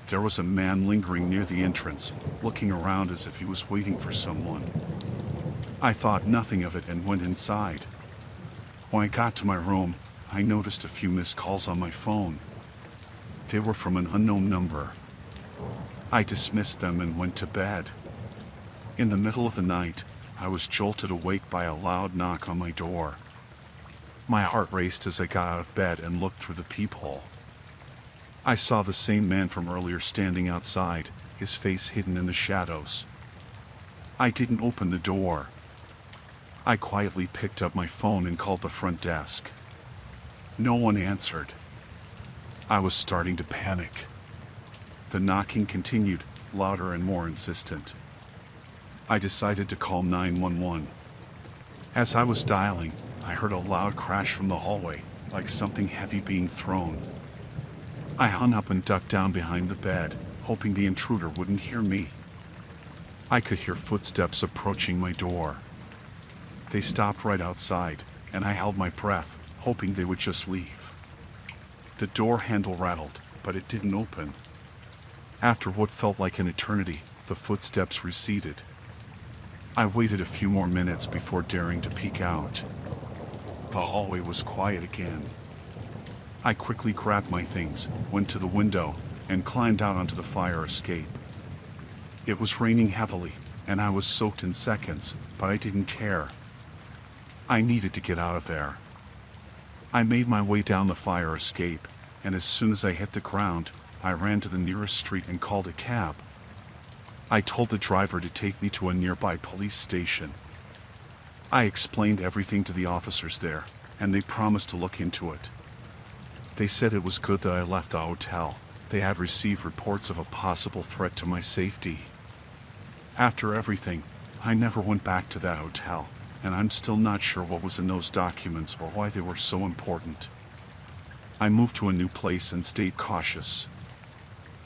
There was a man lingering near the entrance, looking around as if he was waiting for someone. I thought nothing of it and went inside. When I got to my room, I noticed a few missed calls on my phone. They were from an unknown number. I dismissed them and went to bed. In the middle of the night, I was jolted awake by a loud knock on my door. My heart raced as I got out of bed and looked through the peephole. I saw the same man from earlier standing outside, his face hidden in the shadows. I didn't open the door. I quietly picked up my phone and called the front desk. No one answered. I was starting to panic. The knocking continued, louder and more insistent. I decided to call 911. As I was dialing, I heard a loud crash from the hallway, like something heavy being thrown. I hung up and ducked down behind the bed, hoping the intruder wouldn't hear me. I could hear footsteps approaching my door. They stopped right outside, and I held my breath, hoping they would just leave. The door handle rattled, but it didn't open. After what felt like an eternity, the footsteps receded. I waited a few more minutes before daring to peek out. The hallway was quiet again. I quickly grabbed my things, went to the window, and climbed out onto the fire escape. It was raining heavily, and I was soaked in seconds, but I didn't care. I needed to get out of there. I made my way down the fire escape, and as soon as I hit the ground, I ran to the nearest street and called a cab. I told the driver to take me to a nearby police station. I explained everything to the officers there, and they promised to look into it. They said it was good that I left the hotel. They had received reports of a possible threat to my safety. After everything, I never went back to that hotel, and I'm still not sure what was in those documents or why they were so important. I moved to a new place and stayed cautious.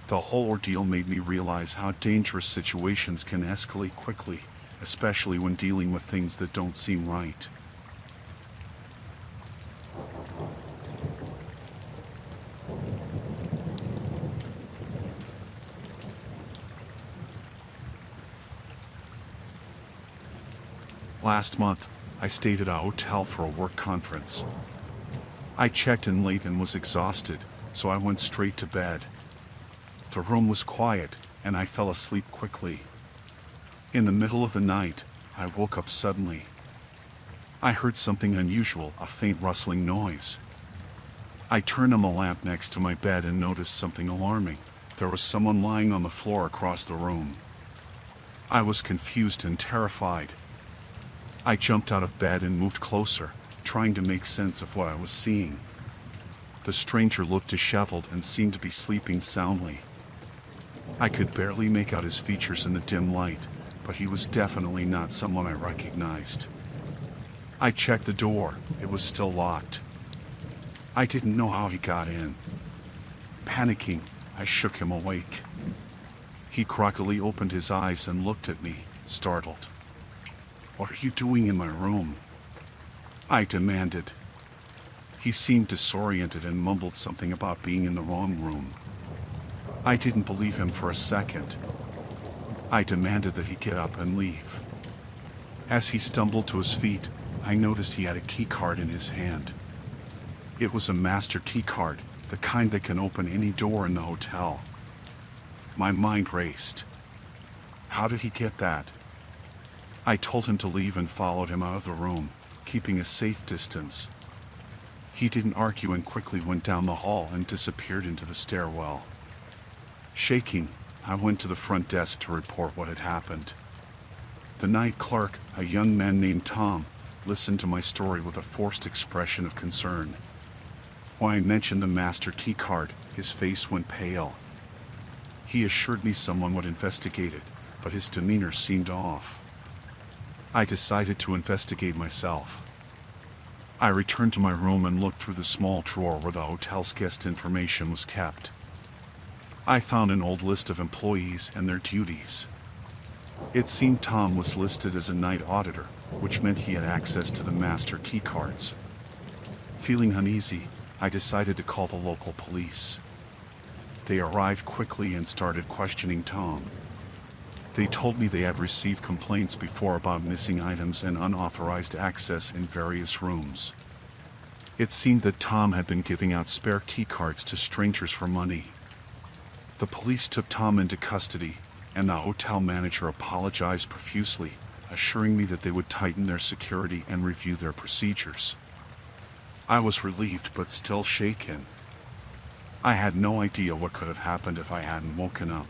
The whole ordeal made me realize how dangerous situations can escalate quickly, especially when dealing with things that don't seem right. Last month, I stayed at a hotel for a work conference. I checked in late and was exhausted, so I went straight to bed. The room was quiet, and I fell asleep quickly. In the middle of the night, I woke up suddenly. I heard something unusual, a faint rustling noise. I turned on the lamp next to my bed and noticed something alarming. There was someone lying on the floor across the room. I was confused and terrified. I jumped out of bed and moved closer, trying to make sense of what I was seeing. The stranger looked disheveled and seemed to be sleeping soundly. I could barely make out his features in the dim light, but he was definitely not someone I recognized. I checked the door. It was still locked. I didn't know how he got in. Panicking, I shook him awake. He crockily opened his eyes and looked at me, startled. "What are you doing in my room?" I demanded. He seemed disoriented and mumbled something about being in the wrong room. I didn't believe him for a second. I demanded that he get up and leave. As he stumbled to his feet, I noticed he had a key card in his hand. It was a master key card, the kind that can open any door in the hotel. My mind raced. How did he get that? I told him to leave and followed him out of the room, keeping a safe distance. He didn't argue and quickly went down the hall and disappeared into the stairwell. Shaking, I went to the front desk to report what had happened. The night clerk, a young man named Tom, listened to my story with a forced expression of concern. When I mentioned the master key card, his face went pale. He assured me someone would investigate it, but his demeanor seemed off. I decided to investigate myself. I returned to my room and looked through the small drawer where the hotel's guest information was kept. I found an old list of employees and their duties. It seemed Tom was listed as a night auditor, which meant he had access to the master key cards. Feeling uneasy, I decided to call the local police. They arrived quickly and started questioning Tom. They told me they had received complaints before about missing items and unauthorized access in various rooms. It seemed that Tom had been giving out spare key cards to strangers for money. The police took Tom into custody, and the hotel manager apologized profusely, assuring me that they would tighten their security and review their procedures. I was relieved but still shaken. I had no idea what could have happened if I hadn't woken up.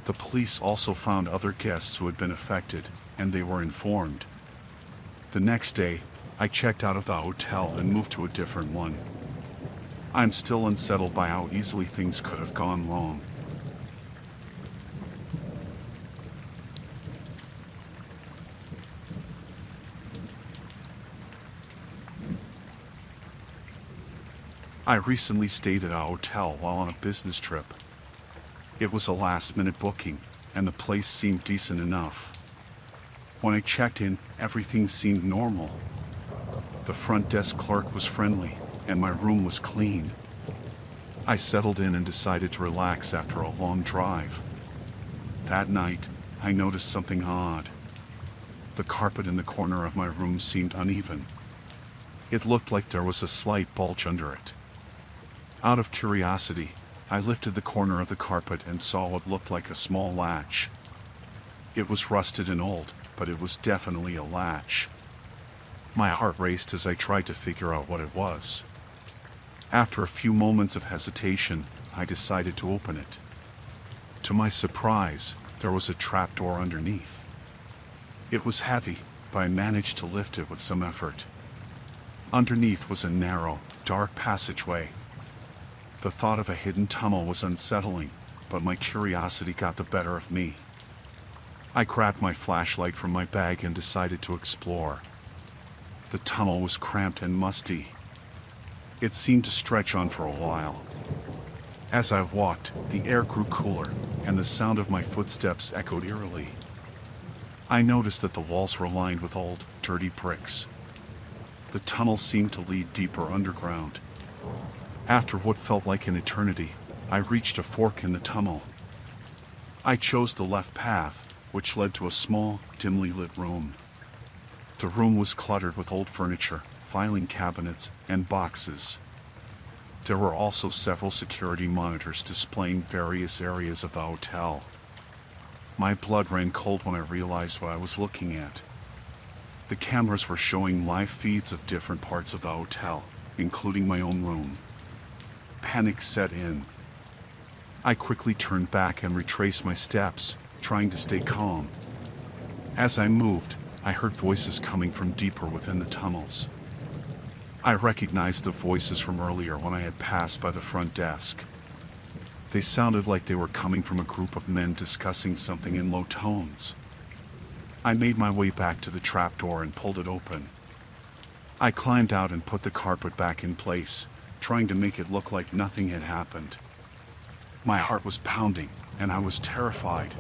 The police also found other guests who had been affected, and they were informed. The next day, I checked out of the hotel and moved to a different one. I'm still unsettled by how easily things could have gone wrong. I recently stayed at a hotel while on a business trip. It was a last-minute booking, and the place seemed decent enough. When I checked in, everything seemed normal. The front desk clerk was friendly, and my room was clean. I settled in and decided to relax after a long drive. That night, I noticed something odd. The carpet in the corner of my room seemed uneven. It looked like there was a slight bulge under it. Out of curiosity, I lifted the corner of the carpet and saw what looked like a small latch. It was rusted and old, but it was definitely a latch. My heart raced as I tried to figure out what it was. After a few moments of hesitation, I decided to open it. To my surprise, there was a trapdoor underneath. It was heavy, but I managed to lift it with some effort. Underneath was a narrow, dark passageway. The thought of a hidden tunnel was unsettling, but my curiosity got the better of me. I grabbed my flashlight from my bag and decided to explore. The tunnel was cramped and musty. It seemed to stretch on for a while. As I walked, the air grew cooler, and the sound of my footsteps echoed eerily. I noticed that the walls were lined with old, dirty bricks. The tunnel seemed to lead deeper underground. After what felt like an eternity, I reached a fork in the tunnel. I chose the left path, which led to a small, dimly lit room. The room was cluttered with old furniture, filing cabinets, and boxes. There were also several security monitors displaying various areas of the hotel. My blood ran cold when I realized what I was looking at. The cameras were showing live feeds of different parts of the hotel, including my own room. Panic set in. I quickly turned back and retraced my steps, trying to stay calm. As I moved, I heard voices coming from deeper within the tunnels. I recognized the voices from earlier when I had passed by the front desk. They sounded like they were coming from a group of men discussing something in low tones. I made my way back to the trapdoor and pulled it open. I climbed out and put the carpet back in place, trying to make it look like nothing had happened. My heart was pounding, and I was terrified.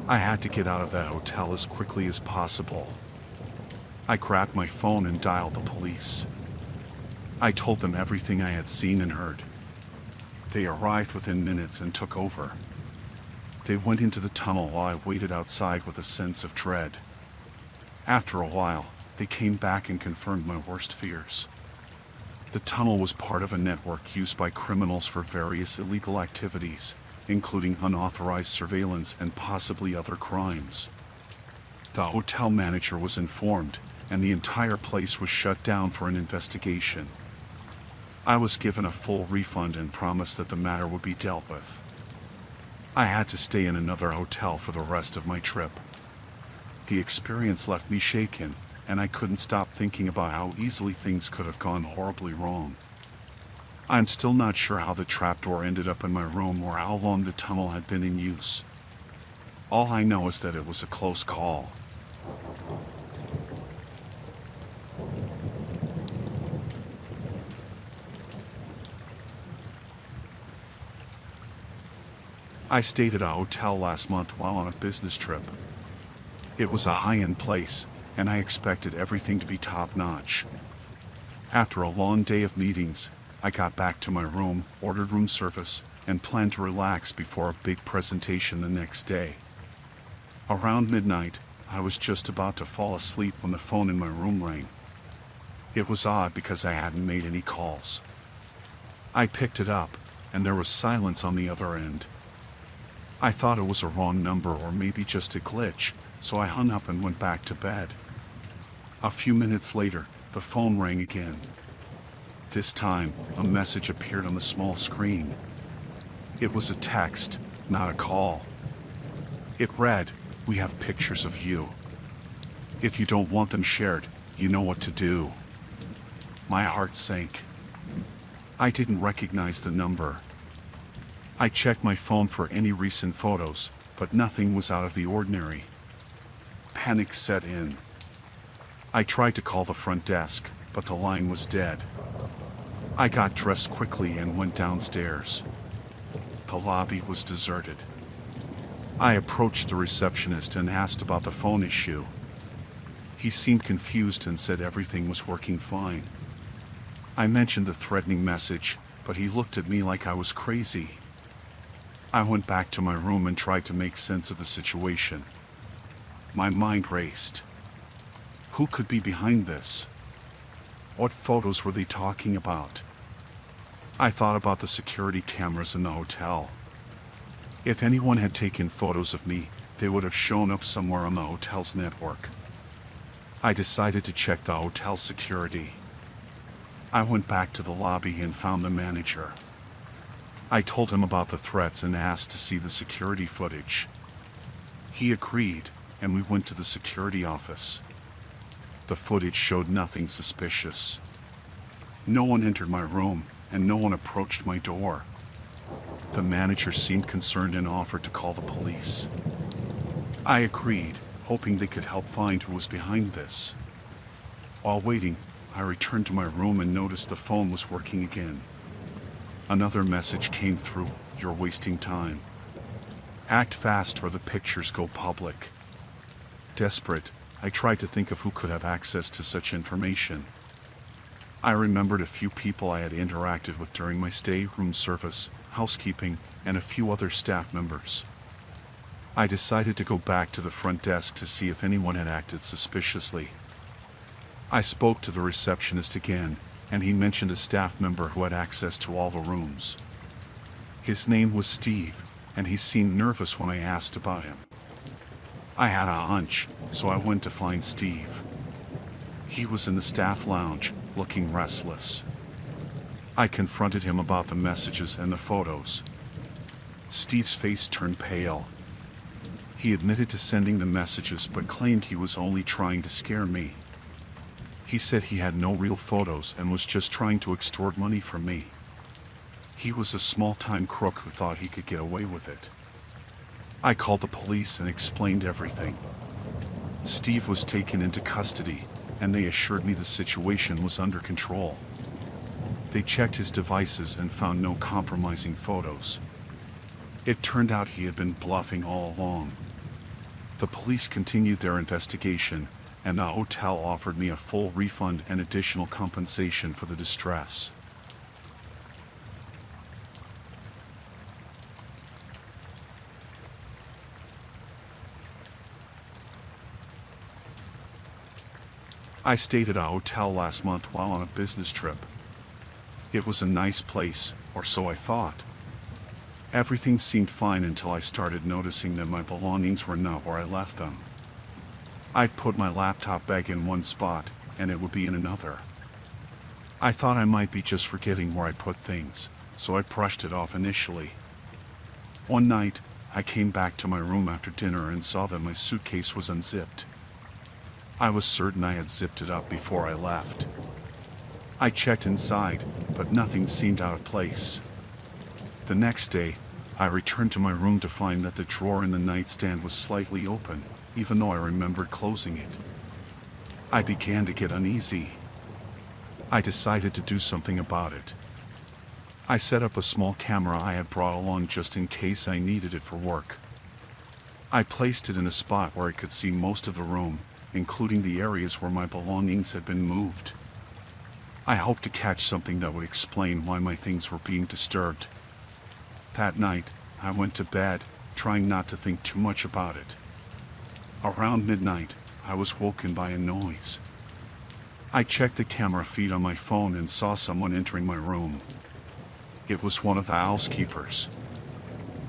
I had to get out of that hotel as quickly as possible. I grabbed my phone and dialed the police. I told them everything I had seen and heard. They arrived within minutes and took over. They went into the tunnel while I waited outside with a sense of dread. After a while, they came back and confirmed my worst fears. The tunnel was part of a network used by criminals for various illegal activities, including unauthorized surveillance and possibly other crimes. The hotel manager was informed, and the entire place was shut down for an investigation. I was given a full refund and promised that the matter would be dealt with. I had to stay in another hotel for the rest of my trip. The experience left me shaken, and I couldn't stop thinking about how easily things could have gone horribly wrong. I'm still not sure how the trapdoor ended up in my room or how long the tunnel had been in use. All I know is that it was a close call. I stayed at a hotel last month while on a business trip. It was a high-end place, and I expected everything to be top-notch. After a long day of meetings, I got back to my room, ordered room service, and planned to relax before a big presentation the next day. Around midnight, I was just about to fall asleep when the phone in my room rang. It was odd because I hadn't made any calls. I picked it up, and there was silence on the other end. I thought it was a wrong number or maybe just a glitch, so I hung up and went back to bed. A few minutes later, the phone rang again. This time, a message appeared on the small screen. It was a text, not a call. It read, "We have pictures of you. If you don't want them shared, you know what to do." My heart sank. I didn't recognize the number. I checked my phone for any recent photos, but nothing was out of the ordinary. Panic set in. I tried to call the front desk, but the line was dead. I got dressed quickly and went downstairs. The lobby was deserted. I approached the receptionist and asked about the phone issue. He seemed confused and said everything was working fine. I mentioned the threatening message, but he looked at me like I was crazy. I went back to my room and tried to make sense of the situation. My mind raced. Who could be behind this? What photos were they talking about? I thought about the security cameras in the hotel. If anyone had taken photos of me, they would have shown up somewhere on the hotel's network. I decided to check the hotel security. I went back to the lobby and found the manager. I told him about the threats and asked to see the security footage. He agreed, and we went to the security office. The footage showed nothing suspicious. No one entered my room, and no one approached my door. The manager seemed concerned and offered to call the police. I agreed, hoping they could help find who was behind this. While waiting, I returned to my room and noticed the phone was working again. Another message came through, "You're wasting time. Act fast or the pictures go public." Desperate, I tried to think of who could have access to such information. I remembered a few people I had interacted with during my stay, room service, housekeeping, and a few other staff members. I decided to go back to the front desk to see if anyone had acted suspiciously. I spoke to the receptionist again, and he mentioned a staff member who had access to all the rooms. His name was Steve, and he seemed nervous when I asked about him. I had a hunch, so I went to find Steve. He was in the staff lounge, looking restless. I confronted him about the messages and the photos. Steve's face turned pale. He admitted to sending the messages but claimed he was only trying to scare me. He said he had no real photos and was just trying to extort money from me. He was a small-time crook who thought he could get away with it. I called the police and explained everything. Steve was taken into custody, and they assured me the situation was under control. They checked his devices and found no compromising photos. It turned out he had been bluffing all along. The police continued their investigation, and the hotel offered me a full refund and additional compensation for the distress. I stayed at a hotel last month while on a business trip. It was a nice place, or so I thought. Everything seemed fine until I started noticing that my belongings were not where I left them. I'd put my laptop bag in one spot, and it would be in another. I thought I might be just forgetting where I put things, so I brushed it off initially. One night, I came back to my room after dinner and saw that my suitcase was unzipped. I was certain I had zipped it up before I left. I checked inside, but nothing seemed out of place. The next day, I returned to my room to find that the drawer in the nightstand was slightly open, even though I remembered closing it. I began to get uneasy. I decided to do something about it. I set up a small camera I had brought along just in case I needed it for work. I placed it in a spot where I could see most of the room, including the areas where my belongings had been moved. I hoped to catch something that would explain why my things were being disturbed. That night, I went to bed, trying not to think too much about it. Around midnight, I was woken by a noise. I checked the camera feed on my phone and saw someone entering my room. It was one of the housekeepers.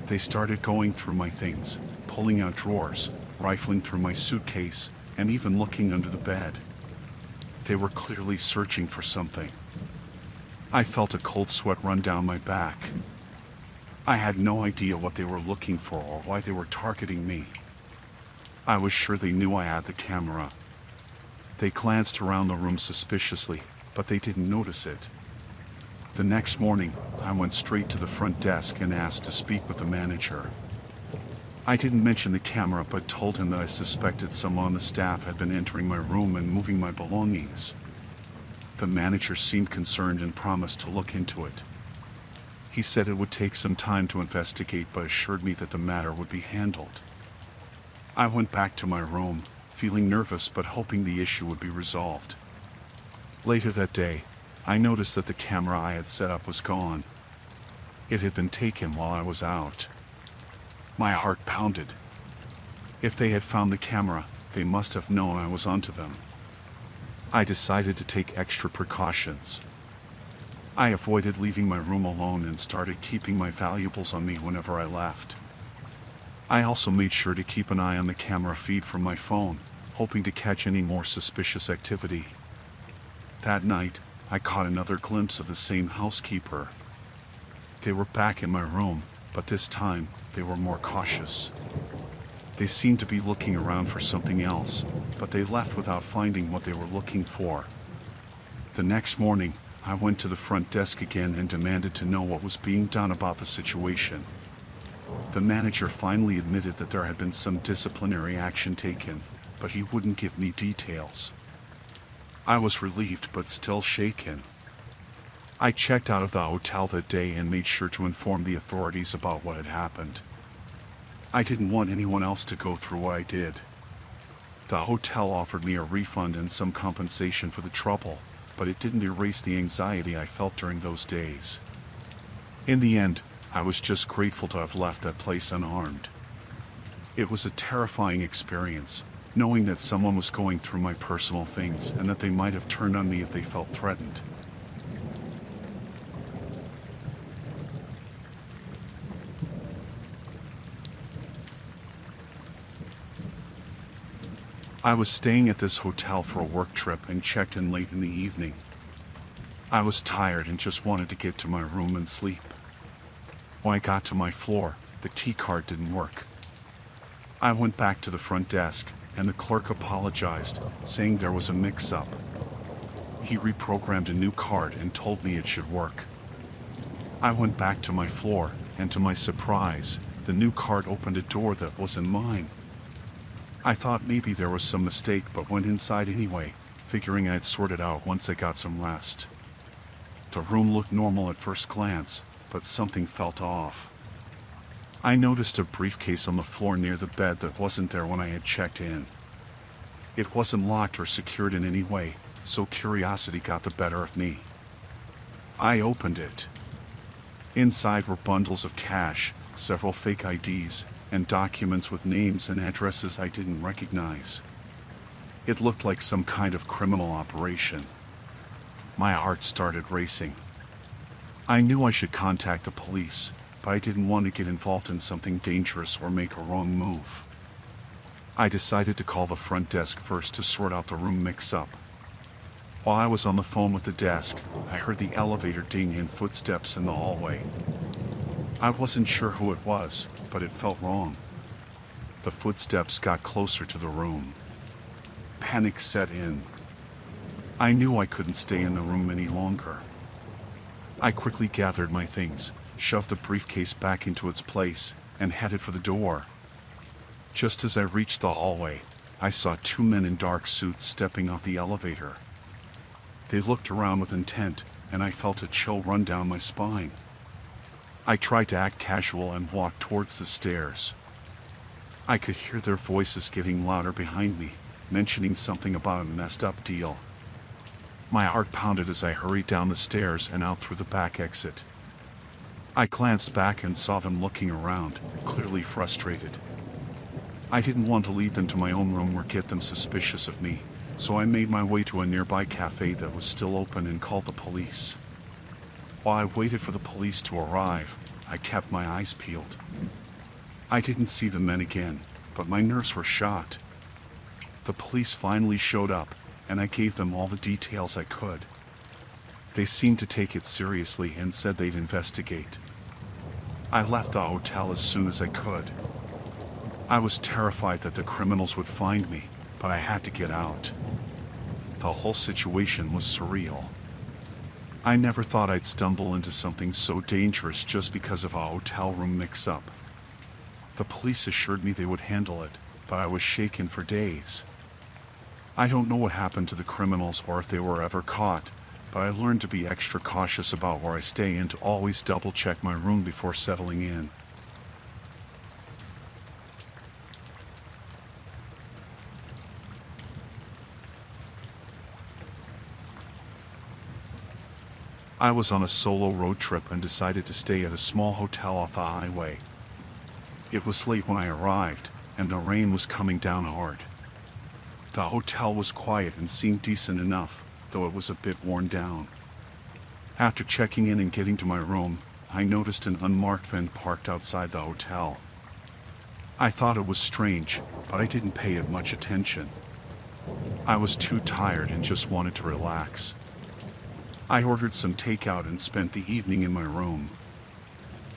They started going through my things, pulling out drawers, rifling through my suitcase, and even looking under the bed. They were clearly searching for something. I felt a cold sweat run down my back. I had no idea what they were looking for or why they were targeting me. I was sure they knew I had the camera. They glanced around the room suspiciously, but they didn't notice it. The next morning, I went straight to the front desk and asked to speak with the manager. I didn't mention the camera, but told him that I suspected someone on the staff had been entering my room and moving my belongings. The manager seemed concerned and promised to look into it. He said it would take some time to investigate, but assured me that the matter would be handled. I went back to my room, feeling nervous but hoping the issue would be resolved. Later that day, I noticed that the camera I had set up was gone. It had been taken while I was out. My heart pounded. If they had found the camera, they must have known I was onto them. I decided to take extra precautions. I avoided leaving my room alone and started keeping my valuables on me whenever I left. I also made sure to keep an eye on the camera feed from my phone, hoping to catch any more suspicious activity. That night, I caught another glimpse of the same housekeeper. They were back in my room, but this time, they were more cautious. They seemed to be looking around for something else, but they left without finding what they were looking for. The next morning, I went to the front desk again and demanded to know what was being done about the situation. The manager finally admitted that there had been some disciplinary action taken, but he wouldn't give me details. I was relieved but still shaken. I checked out of the hotel that day and made sure to inform the authorities about what had happened. I didn't want anyone else to go through what I did. The hotel offered me a refund and some compensation for the trouble, but it didn't erase the anxiety I felt during those days. In the end, I was just grateful to have left that place unharmed. It was a terrifying experience, knowing that someone was going through my personal things and that they might have turned on me if they felt threatened. I was staying at this hotel for a work trip and checked in late in the evening. I was tired and just wanted to get to my room and sleep. When I got to my floor, the key card didn't work. I went back to the front desk, and the clerk apologized, saying there was a mix-up. He reprogrammed a new card and told me it should work. I went back to my floor, and to my surprise, the new card opened a door that wasn't mine. I thought maybe there was some mistake, but went inside anyway, figuring I'd sort it out once I got some rest. The room looked normal at first glance, but something felt off. I noticed a briefcase on the floor near the bed that wasn't there when I had checked in. It wasn't locked or secured in any way, so curiosity got the better of me. I opened it. Inside were bundles of cash, several fake IDs, and documents with names and addresses I didn't recognize. It looked like some kind of criminal operation. My heart started racing. I knew I should contact the police, but I didn't want to get involved in something dangerous or make a wrong move. I decided to call the front desk first to sort out the room mix-up. While I was on the phone with the desk, I heard the elevator ding and footsteps in the hallway. I wasn't sure who it was, but it felt wrong. The footsteps got closer to the room. Panic set in. I knew I couldn't stay in the room any longer. I quickly gathered my things, shoved the briefcase back into its place, and headed for the door. Just as I reached the hallway, I saw two men in dark suits stepping off the elevator. They looked around with intent, and I felt a chill run down my spine. I tried to act casual and walked towards the stairs. I could hear their voices getting louder behind me, mentioning something about a messed up deal. My heart pounded as I hurried down the stairs and out through the back exit. I glanced back and saw them looking around, clearly frustrated. I didn't want to lead them to my own room or get them suspicious of me, so I made my way to a nearby cafe that was still open and called the police. While I waited for the police to arrive, I kept my eyes peeled. I didn't see the men again, but my nerves were shot. The police finally showed up, and I gave them all the details I could. They seemed to take it seriously and said they'd investigate. I left the hotel as soon as I could. I was terrified that the criminals would find me, but I had to get out. The whole situation was surreal. I never thought I'd stumble into something so dangerous just because of a hotel room mix-up. The police assured me they would handle it, but I was shaken for days. I don't know what happened to the criminals or if they were ever caught, but I learned to be extra cautious about where I stay and to always double-check my room before settling in. I was on a solo road trip and decided to stay at a small hotel off the highway. It was late when I arrived, and the rain was coming down hard. The hotel was quiet and seemed decent enough, though it was a bit worn down. After checking in and getting to my room, I noticed an unmarked van parked outside the hotel. I thought it was strange, but I didn't pay it much attention. I was too tired and just wanted to relax. I ordered some takeout and spent the evening in my room.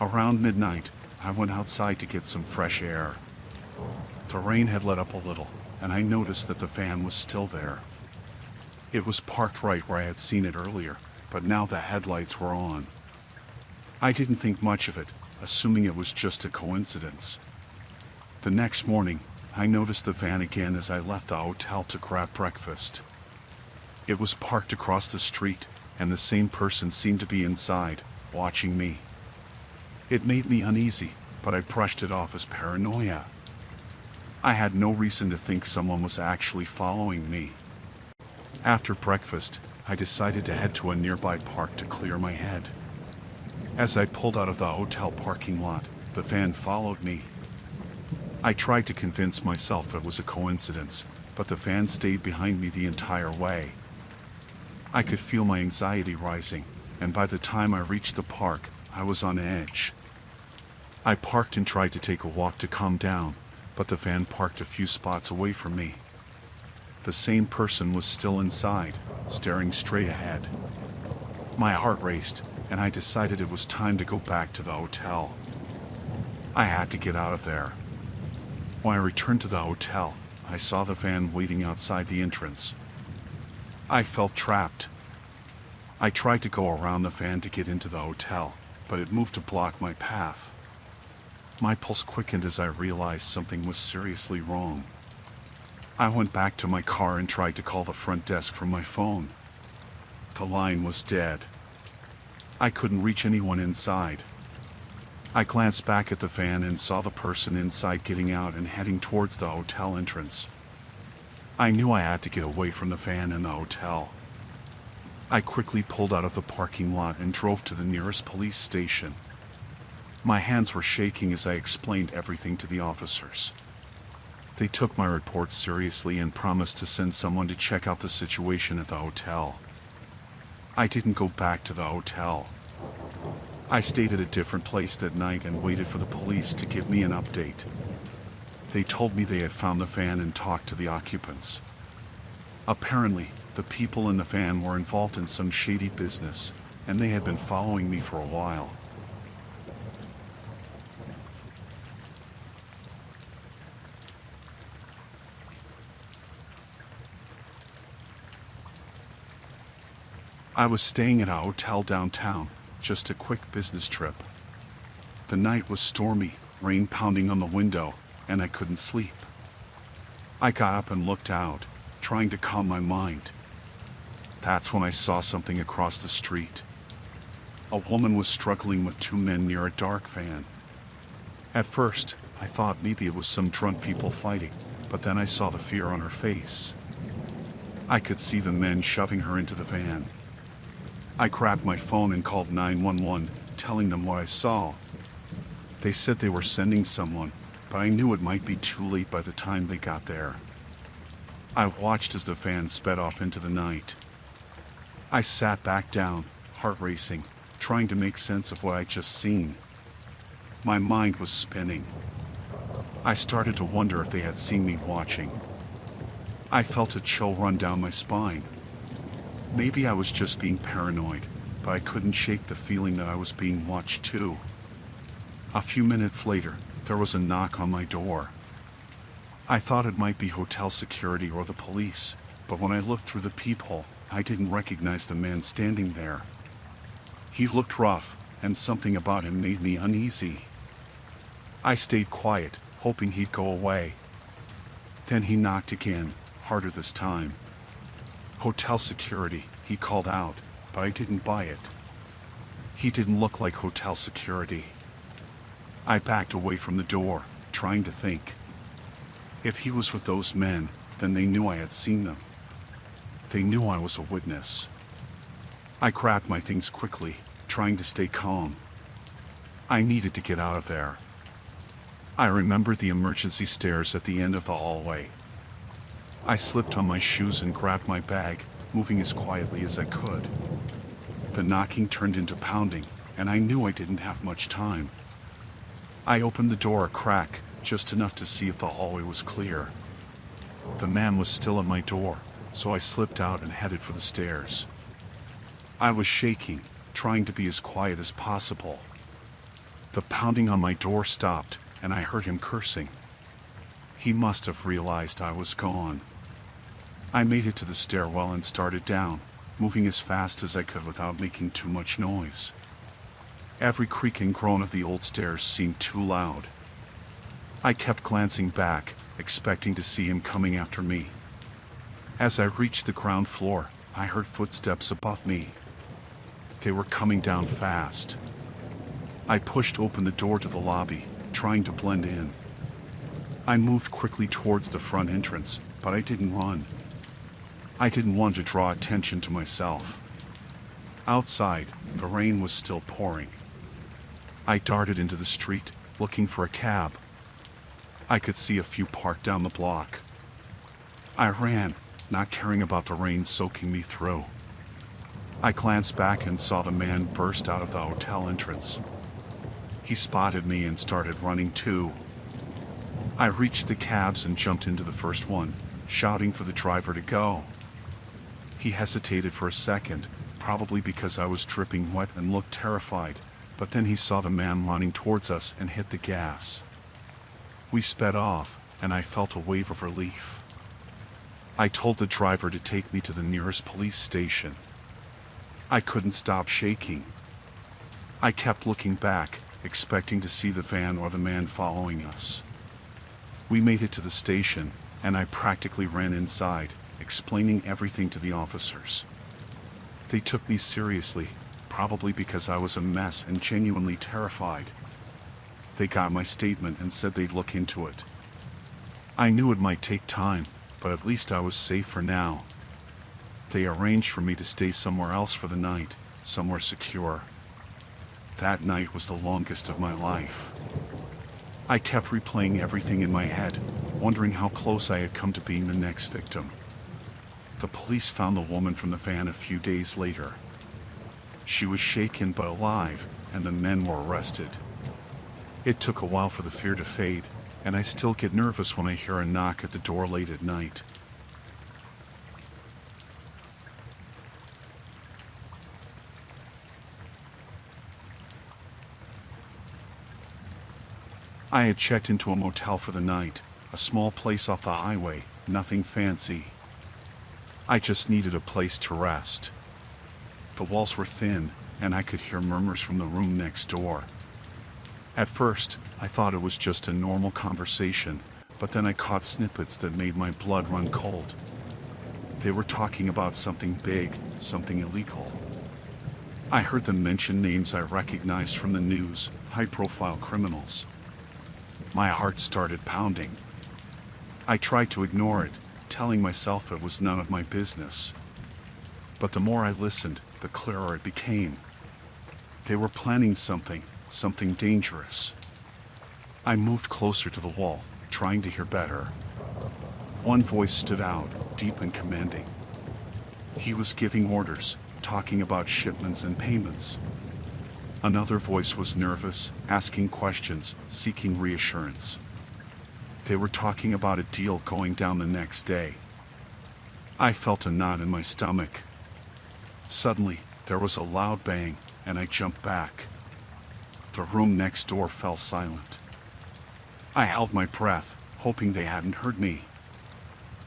Around midnight, I went outside to get some fresh air. The rain had let up a little, and I noticed that the van was still there. It was parked right where I had seen it earlier, but now the headlights were on. I didn't think much of it, assuming it was just a coincidence. The next morning, I noticed the van again as I left the hotel to grab breakfast. It was parked across the street, and the same person seemed to be inside, watching me. It made me uneasy, but I brushed it off as paranoia. I had no reason to think someone was actually following me. After breakfast, I decided to head to a nearby park to clear my head. As I pulled out of the hotel parking lot, the van followed me. I tried to convince myself it was a coincidence, but the van stayed behind me the entire way. I could feel my anxiety rising, and by the time I reached the park, I was on edge. I parked and tried to take a walk to calm down, but the van parked a few spots away from me. The same person was still inside, staring straight ahead. My heart raced, and I decided it was time to go back to the hotel. I had to get out of there. When I returned to the hotel, I saw the van waiting outside the entrance. I felt trapped, I tried to go around the van to get into the hotel, but it moved to block my path. My pulse quickened as I realized something was seriously wrong. I went back to my car and tried to call the front desk from my phone. The line was dead. I couldn't reach anyone inside. I glanced back at the van and saw the person inside getting out and heading towards the hotel entrance. I knew I had to get away from the van and the hotel. I quickly pulled out of the parking lot and drove to the nearest police station. My hands were shaking as I explained everything to the officers. They took my report seriously and promised to send someone to check out the situation at the hotel. I didn't go back to the hotel. I stayed at a different place that night and waited for the police to give me an update. They told me they had found the van and talked to the occupants. Apparently, the people in the van were involved in some shady business, and they had been following me for a while. I was staying at a hotel downtown, just a quick business trip. The night was stormy, rain pounding on the window, and I couldn't sleep. I got up and looked out, trying to calm my mind. That's when I saw something across the street. A woman was struggling with two men near a dark van. At first, I thought maybe it was some drunk people fighting, but then I saw the fear on her face. I could see the men shoving her into the van. I grabbed my phone and called 911, telling them what I saw. They said they were sending someone, but I knew it might be too late by the time they got there. I watched as the van sped off into the night. I sat back down, heart racing, trying to make sense of what I'd just seen. My mind was spinning. I started to wonder if they had seen me watching. I felt a chill run down my spine. Maybe I was just being paranoid, but I couldn't shake the feeling that I was being watched too. A few minutes later, there was a knock on my door. I thought it might be hotel security or the police, but when I looked through the peephole, I didn't recognize the man standing there. He looked rough, and something about him made me uneasy. I stayed quiet, hoping he'd go away. Then he knocked again, harder this time. "Hotel security," he called out, but I didn't buy it. He didn't look like hotel security. I backed away from the door, trying to think. If he was with those men, then they knew I had seen them. They knew I was a witness. I grabbed my things quickly, trying to stay calm. I needed to get out of there. I remembered the emergency stairs at the end of the hallway. I slipped on my shoes and grabbed my bag, moving as quietly as I could. The knocking turned into pounding, and I knew I didn't have much time. I opened the door a crack, just enough to see if the hallway was clear. The man was still at my door, so I slipped out and headed for the stairs. I was shaking, trying to be as quiet as possible. The pounding on my door stopped, and I heard him cursing. He must have realized I was gone. I made it to the stairwell and started down, moving as fast as I could without making too much noise. Every creak and groan of the old stairs seemed too loud. I kept glancing back, expecting to see him coming after me. As I reached the ground floor, I heard footsteps above me. They were coming down fast. I pushed open the door to the lobby, trying to blend in. I moved quickly towards the front entrance, but I didn't run. I didn't want to draw attention to myself. Outside, the rain was still pouring. I darted into the street, looking for a cab. I could see a few parked down the block. I ran, not caring about the rain soaking me through. I glanced back and saw the man burst out of the hotel entrance. He spotted me and started running too. I reached the cabs and jumped into the first one, shouting for the driver to go. He hesitated for a second, probably because I was dripping wet and looked terrified, but then he saw the man running towards us and hit the gas. We sped off, and I felt a wave of relief. I told the driver to take me to the nearest police station. I couldn't stop shaking. I kept looking back, expecting to see the van or the man following us. We made it to the station, and I practically ran inside, explaining everything to the officers. They took me seriously, probably because I was a mess and genuinely terrified. They got my statement and said they'd look into it. I knew it might take time, but at least I was safe for now. They arranged for me to stay somewhere else for the night, somewhere secure. That night was the longest of my life. I kept replaying everything in my head, wondering how close I had come to being the next victim. The police found the woman from the van a few days later. She was shaken but alive, and the men were arrested. It took a while for the fear to fade, and I still get nervous when I hear a knock at the door late at night. I had checked into a motel for the night, a small place off the highway, nothing fancy. I just needed a place to rest. The walls were thin, and I could hear murmurs from the room next door. At first, I thought it was just a normal conversation, but then I caught snippets that made my blood run cold. They were talking about something big, something illegal. I heard them mention names I recognized from the news, high-profile criminals. My heart started pounding. I tried to ignore it, telling myself it was none of my business. But the more I listened, the clearer it became. They were planning something dangerous. I moved closer to the wall, trying to hear better. One voice stood out, deep and commanding. He was giving orders, talking about shipments and payments. Another voice was nervous, asking questions, seeking reassurance. They were talking about a deal going down the next day. I felt a knot in my stomach. Suddenly, there was a loud bang, and I jumped back. The room next door fell silent. I held my breath, hoping they hadn't heard me.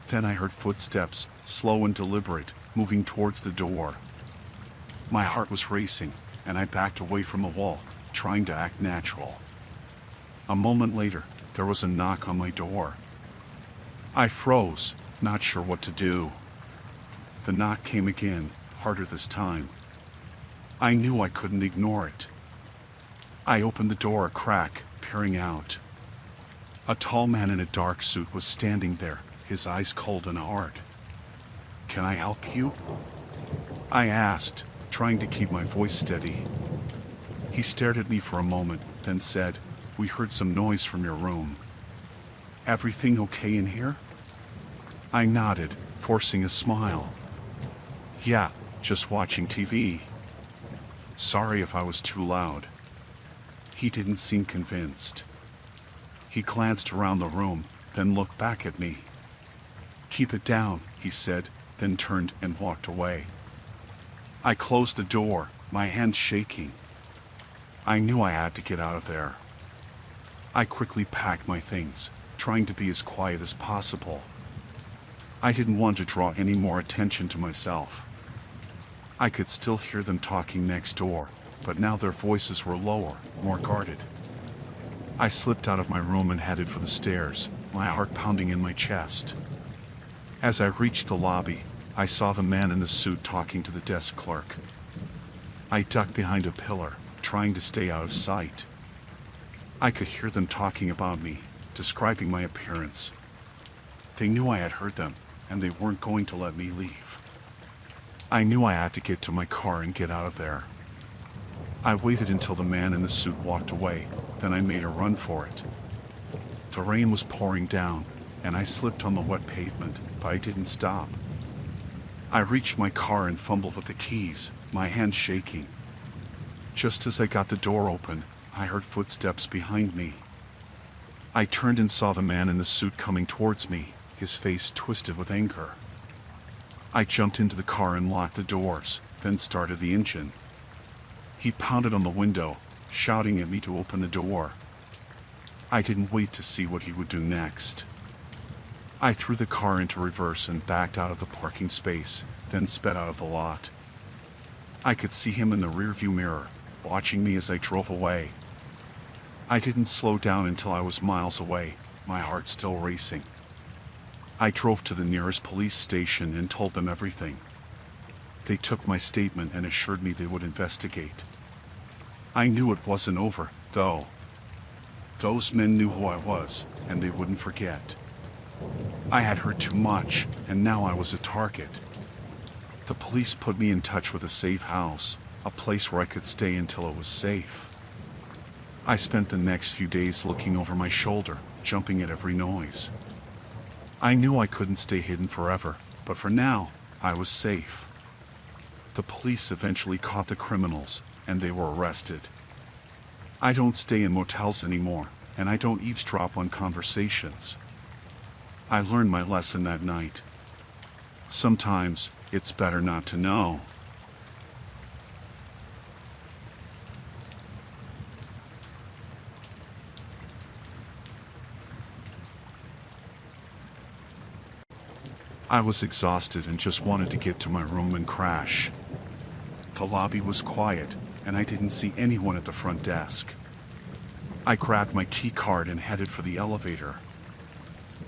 Then I heard footsteps, slow and deliberate, moving towards the door. My heart was racing, and I backed away from the wall, trying to act natural. A moment later, there was a knock on my door. I froze, not sure what to do. The knock came again, harder this time. I knew I couldn't ignore it. I opened the door a crack, peering out. A tall man in a dark suit was standing there, his eyes cold and hard. "Can I help you?" I asked, trying to keep my voice steady. He stared at me for a moment, then said, "We heard some noise from your room. Everything okay in here?" I nodded, forcing a smile. "Yeah, just watching TV. Sorry if I was too loud." He didn't seem convinced. He glanced around the room, then looked back at me. "Keep it down," he said, then turned and walked away. I closed the door, my hands shaking. I knew I had to get out of there. I quickly packed my things, trying to be as quiet as possible. I didn't want to draw any more attention to myself. I could still hear them talking next door, but now their voices were lower, more guarded. I slipped out of my room and headed for the stairs, my heart pounding in my chest. As I reached the lobby, I saw the man in the suit talking to the desk clerk. I ducked behind a pillar, trying to stay out of sight. I could hear them talking about me, describing my appearance. They knew I had heard them, and they weren't going to let me leave. I knew I had to get to my car and get out of there. I waited until the man in the suit walked away, then I made a run for it. The rain was pouring down, and I slipped on the wet pavement, but I didn't stop. I reached my car and fumbled with the keys, my hands shaking. Just as I got the door open, I heard footsteps behind me. I turned and saw the man in the suit coming towards me, his face twisted with anger. I jumped into the car and locked the doors, then started the engine. He pounded on the window, shouting at me to open the door. I didn't wait to see what he would do next. I threw the car into reverse and backed out of the parking space, then sped out of the lot. I could see him in the rearview mirror, watching me as I drove away. I didn't slow down until I was miles away, my heart still racing. I drove to the nearest police station and told them everything. They took my statement and assured me they would investigate. I knew it wasn't over, though. Those men knew who I was, and they wouldn't forget. I had heard too much, and now I was a target. The police put me in touch with a safe house, a place where I could stay until it was safe. I spent the next few days looking over my shoulder, jumping at every noise. I knew I couldn't stay hidden forever, but for now, I was safe. The police eventually caught the criminals, and they were arrested. I don't stay in motels anymore, and I don't eavesdrop on conversations. I learned my lesson that night. Sometimes, it's better not to know. I was exhausted and just wanted to get to my room and crash. The lobby was quiet, and I didn't see anyone at the front desk. I grabbed my key card and headed for the elevator.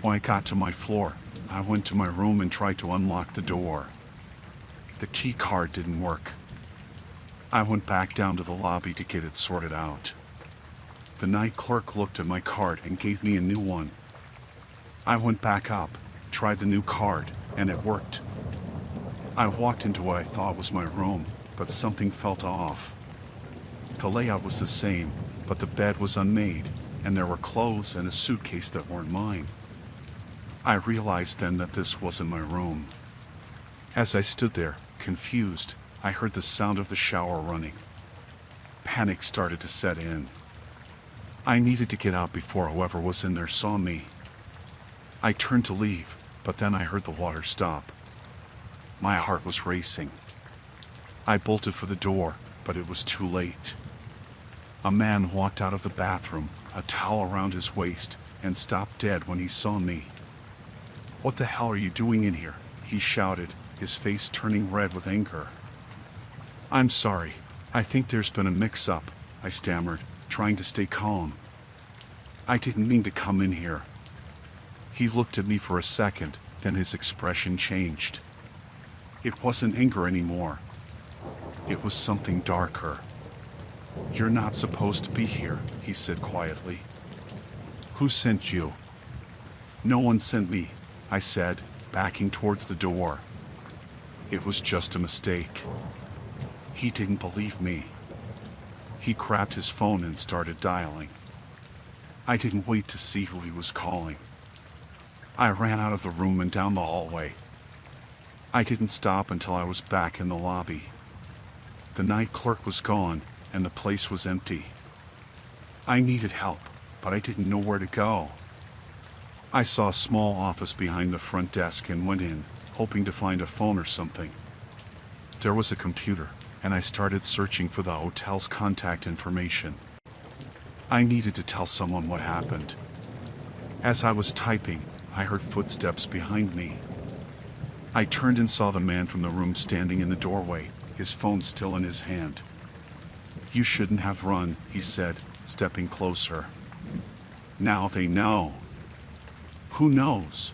When I got to my floor, I went to my room and tried to unlock the door. The key card didn't work. I went back down to the lobby to get it sorted out. The night clerk looked at my card and gave me a new one. I went back up, tried the new card, and it worked. I walked into what I thought was my room, but something felt off. The layout was the same, but the bed was unmade, and there were clothes and a suitcase that weren't mine. I realized then that this wasn't my room. As I stood there, confused, I heard the sound of the shower running. Panic started to set in. I needed to get out before whoever was in there saw me. I turned to leave, but then I heard the water stop. My heart was racing. I bolted for the door, but it was too late. A man walked out of the bathroom, a towel around his waist, and stopped dead when he saw me. "What the hell are you doing in here?" he shouted, his face turning red with anger. "I'm sorry. I think there's been a mix-up," I stammered, trying to stay calm. "I didn't mean to come in here." He looked at me for a second, then his expression changed. It wasn't anger anymore. It was something darker. "You're not supposed to be here," he said quietly. "Who sent you?" "No one sent me," I said, backing towards the door. It was just a mistake. He didn't believe me. He grabbed his phone and started dialing. I didn't wait to see who he was calling. I ran out of the room and down the hallway. I didn't stop until I was back in the lobby. The night clerk was gone, and the place was empty. I needed help, but I didn't know where to go. I saw a small office behind the front desk and went in, hoping to find a phone or something. There was a computer, and I started searching for the hotel's contact information. I needed to tell someone what happened. As I was typing, I heard footsteps behind me. I turned and saw the man from the room standing in the doorway, his phone still in his hand. "You shouldn't have run," he said, stepping closer. "Now they know." "Who knows?"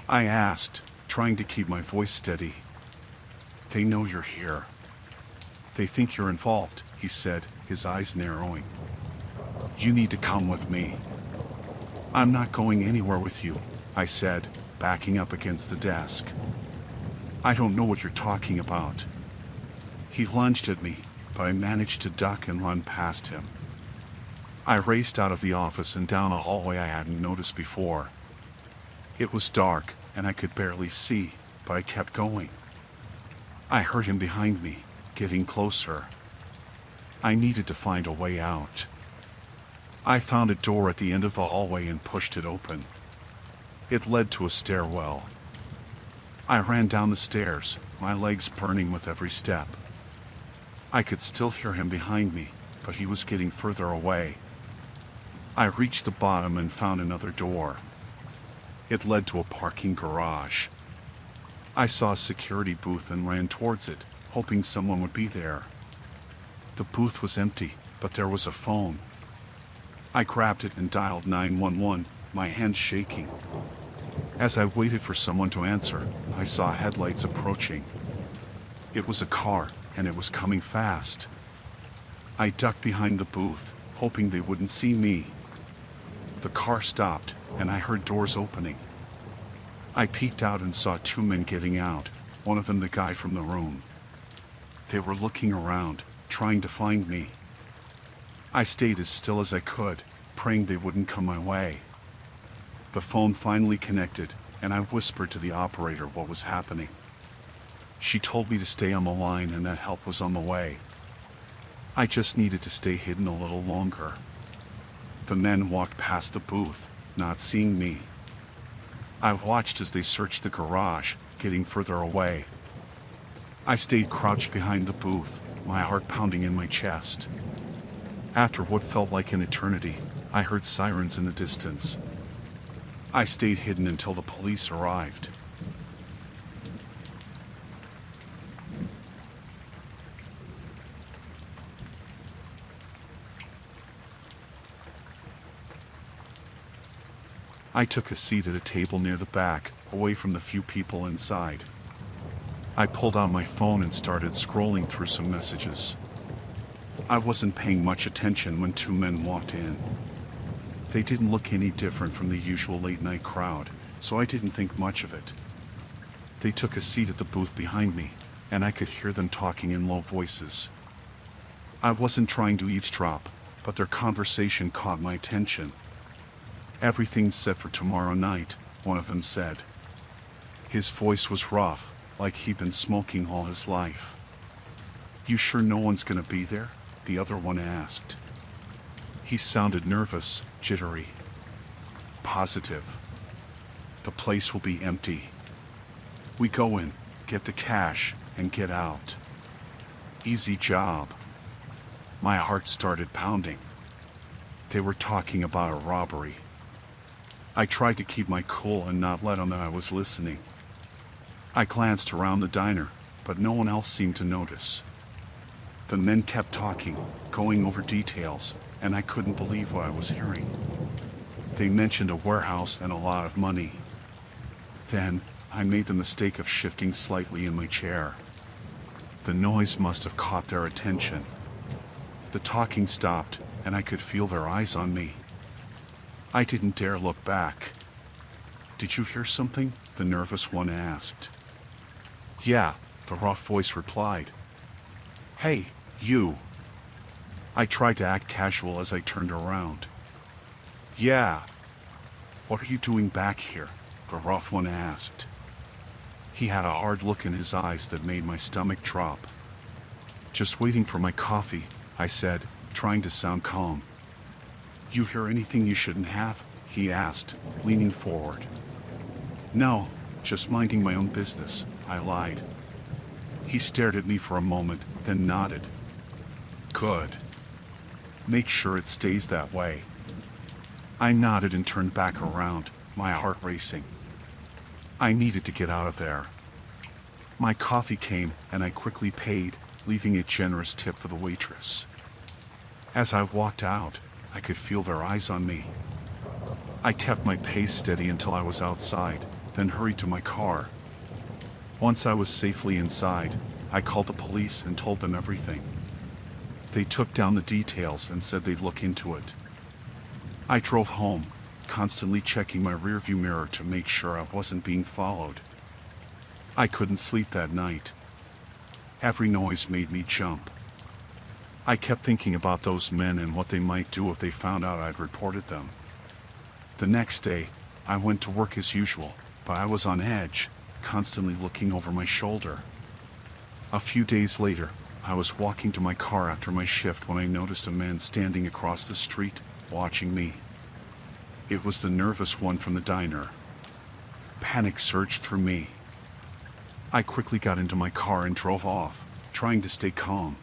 I asked, trying to keep my voice steady. "They know you're here. They think you're involved," he said, his eyes narrowing. "You need to come with me." "I'm not going anywhere with you," I said, backing up against the desk. "I don't know what you're talking about." He lunged at me, but I managed to duck and run past him. I raced out of the office and down a hallway I hadn't noticed before. It was dark, and I could barely see, but I kept going. I heard him behind me, getting closer. I needed to find a way out. I found a door at the end of the hallway and pushed it open. It led to a stairwell. I ran down the stairs, my legs burning with every step. I could still hear him behind me, but he was getting further away. I reached the bottom and found another door. It led to a parking garage. I saw a security booth and ran towards it, hoping someone would be there. The booth was empty, but there was a phone. I grabbed it and dialed 911, my hands shaking. As I waited for someone to answer, I saw headlights approaching. It was a car, and it was coming fast. I ducked behind the booth, hoping they wouldn't see me. The car stopped, and I heard doors opening. I peeked out and saw two men getting out, one of them the guy from the room. They were looking around, trying to find me. I stayed as still as I could, praying they wouldn't come my way. The phone finally connected, and I whispered to the operator what was happening. She told me to stay on the line and that help was on the way. I just needed to stay hidden a little longer. The men walked past the booth, not seeing me. I watched as they searched the garage, getting further away. I stayed crouched behind the booth, my heart pounding in my chest. After what felt like an eternity, I heard sirens in the distance. I stayed hidden until the police arrived. I took a seat at a table near the back, away from the few people inside. I pulled out my phone and started scrolling through some messages. I wasn't paying much attention when two men walked in. They didn't look any different from the usual late-night crowd, so I didn't think much of it. They took a seat at the booth behind me, and I could hear them talking in low voices. I wasn't trying to eavesdrop, but their conversation caught my attention. "Everything's set for tomorrow night," one of them said. His voice was rough, like he'd been smoking all his life. "You sure no one's gonna be there?" the other one asked. He sounded nervous, jittery. "Positive. The place will be empty. We go in, get the cash, and get out. Easy job." My heart started pounding. They were talking about a robbery. I tried to keep my cool and not let on that I was listening. I glanced around the diner, but no one else seemed to notice. The men kept talking, going over details, and I couldn't believe what I was hearing. They mentioned a warehouse and a lot of money. Then, I made the mistake of shifting slightly in my chair. The noise must have caught their attention. The talking stopped, and I could feel their eyes on me. I didn't dare look back. "Did you hear something?" the nervous one asked. "Yeah," the rough voice replied. "Hey, you." I tried to act casual as I turned around. "Yeah." "What are you doing back here?" the rough one asked. He had a hard look in his eyes that made my stomach drop. "Just waiting for my coffee," I said, trying to sound calm. "You hear anything you shouldn't have?" he asked, leaning forward. "No, just minding my own business," I lied. He stared at me for a moment, then nodded. "Good. Make sure it stays that way." I nodded and turned back around, my heart racing. I needed to get out of there. My coffee came, and I quickly paid, leaving a generous tip for the waitress. As I walked out, I could feel their eyes on me. I kept my pace steady until I was outside, then hurried to my car. Once I was safely inside, I called the police and told them everything. They took down the details and said they'd look into it. I drove home, constantly checking my rearview mirror to make sure I wasn't being followed. I couldn't sleep that night. Every noise made me jump. I kept thinking about those men and what they might do if they found out I'd reported them. The next day, I went to work as usual, but I was on edge, constantly looking over my shoulder. A few days later, I was walking to my car after my shift when I noticed a man standing across the street, watching me. It was the nervous one from the diner. Panic surged through me. I quickly got into my car and drove off, trying to stay calm.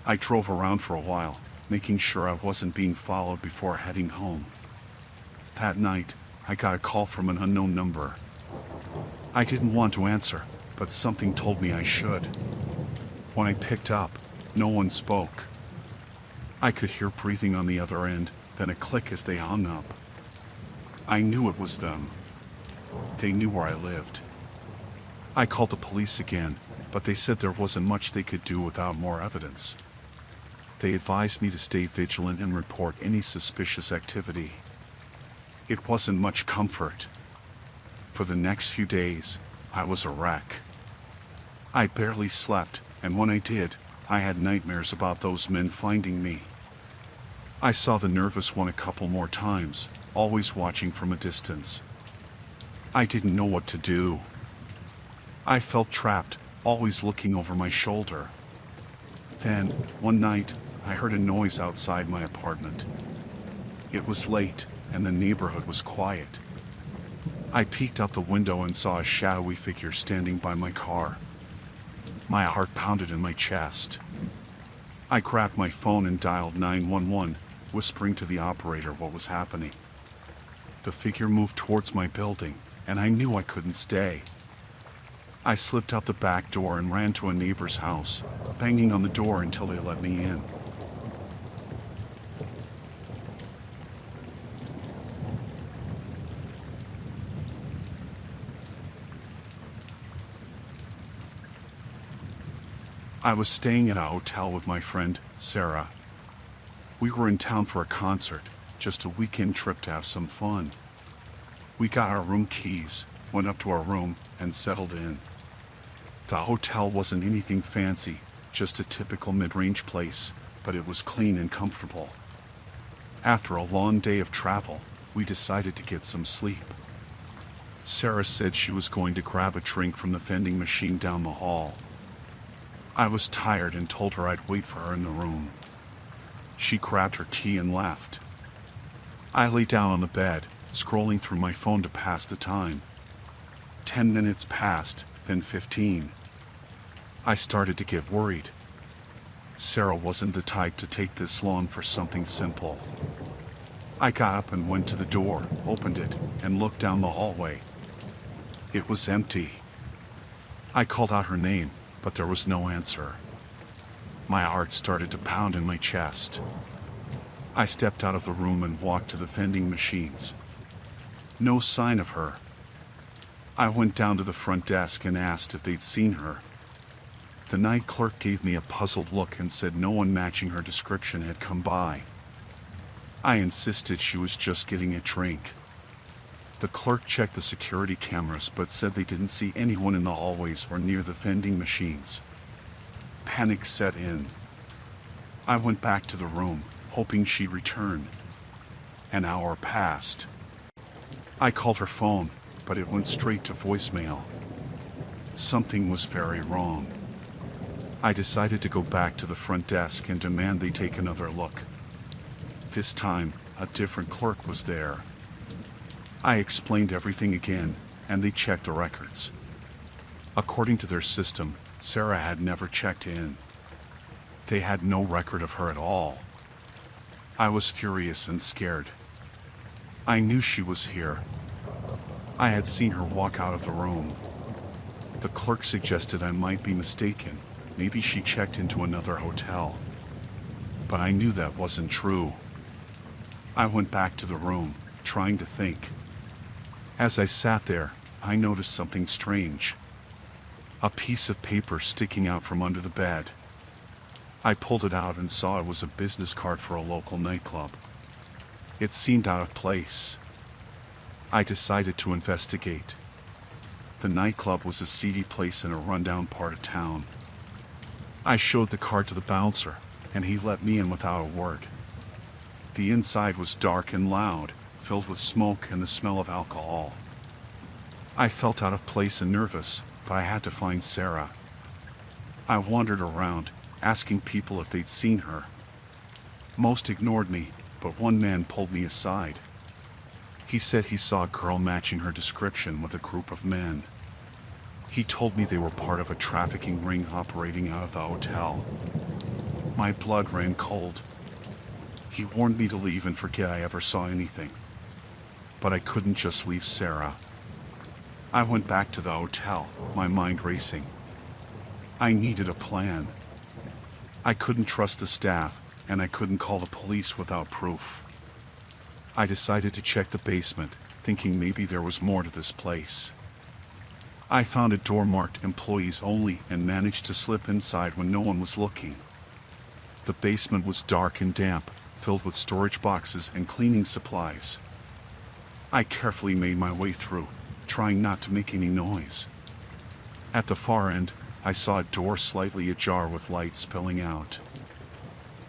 I drove around for a while, making sure I wasn't being followed before heading home. That night, I got a call from an unknown number. I didn't want to answer, but something told me I should. When I picked up, no one spoke. I could hear breathing on the other end, then a click as they hung up. I knew it was them. They knew where I lived. I called the police again, but they said there wasn't much they could do without more evidence. They advised me to stay vigilant and report any suspicious activity. It wasn't much comfort. For the next few days, I was a wreck. I barely slept, and when I did, I had nightmares about those men finding me. I saw the nervous one a couple more times, always watching from a distance. I didn't know what to do. I felt trapped, always looking over my shoulder. Then, one night, I heard a noise outside my apartment. It was late, and the neighborhood was quiet. I peeked out the window and saw a shadowy figure standing by my car. My heart pounded in my chest. I grabbed my phone and dialed 911, whispering to the operator what was happening. The figure moved towards my building, and I knew I couldn't stay. I slipped out the back door and ran to a neighbor's house, banging on the door until they let me in. I was staying at a hotel with my friend, Sarah. We were in town for a concert, just a weekend trip to have some fun. We got our room keys, went up to our room, and settled in. The hotel wasn't anything fancy, just a typical mid-range place, but it was clean and comfortable. After a long day of travel, we decided to get some sleep. Sarah said she was going to grab a drink from the vending machine down the hall. I was tired and told her I'd wait for her in the room. She grabbed her key and left. I lay down on the bed, scrolling through my phone to pass the time. 10 minutes passed, then 15. I started to get worried. Sarah wasn't the type to take this long for something simple. I got up and went to the door, opened it, and looked down the hallway. It was empty. I called out her name, but there was no answer. My heart started to pound in my chest. I stepped out of the room and walked to the vending machines. No sign of her. I went down to the front desk and asked if they'd seen her. The night clerk gave me a puzzled look and said no one matching her description had come by. I insisted she was just getting a drink. The clerk checked the security cameras but said they didn't see anyone in the hallways or near the vending machines. Panic set in. I went back to the room, hoping she'd return. An hour passed. I called her phone, but it went straight to voicemail. Something was very wrong. I decided to go back to the front desk and demand they take another look. This time, a different clerk was there. I explained everything again, and they checked the records. According to their system, Sarah had never checked in. They had no record of her at all. I was furious and scared. I knew she was here. I had seen her walk out of the room. The clerk suggested I might be mistaken. Maybe she checked into another hotel. But I knew that wasn't true. I went back to the room, trying to think. As I sat there, I noticed something strange. A piece of paper sticking out from under the bed. I pulled it out and saw it was a business card for a local nightclub. It seemed out of place. I decided to investigate. The nightclub was a seedy place in a rundown part of town. I showed the card to the bouncer, and he let me in without a word. The inside was dark and loud, filled with smoke and the smell of alcohol. I felt out of place and nervous, but I had to find Sarah. I wandered around, asking people if they'd seen her. Most ignored me, but one man pulled me aside. He said he saw a girl matching her description with a group of men. He told me they were part of a trafficking ring operating out of the hotel. My blood ran cold. He warned me to leave and forget I ever saw anything. But I couldn't just leave Sarah. I went back to the hotel, my mind racing. I needed a plan, I couldn't trust the staff, and I couldn't call the police without proof. I decided to check the basement, thinking maybe there was more to this place. I found a door marked employees only and managed to slip inside when no one was looking. The basement was dark and damp, filled with storage boxes and cleaning supplies. I carefully made my way through, trying not to make any noise. At the far end, I saw a door slightly ajar with light spilling out.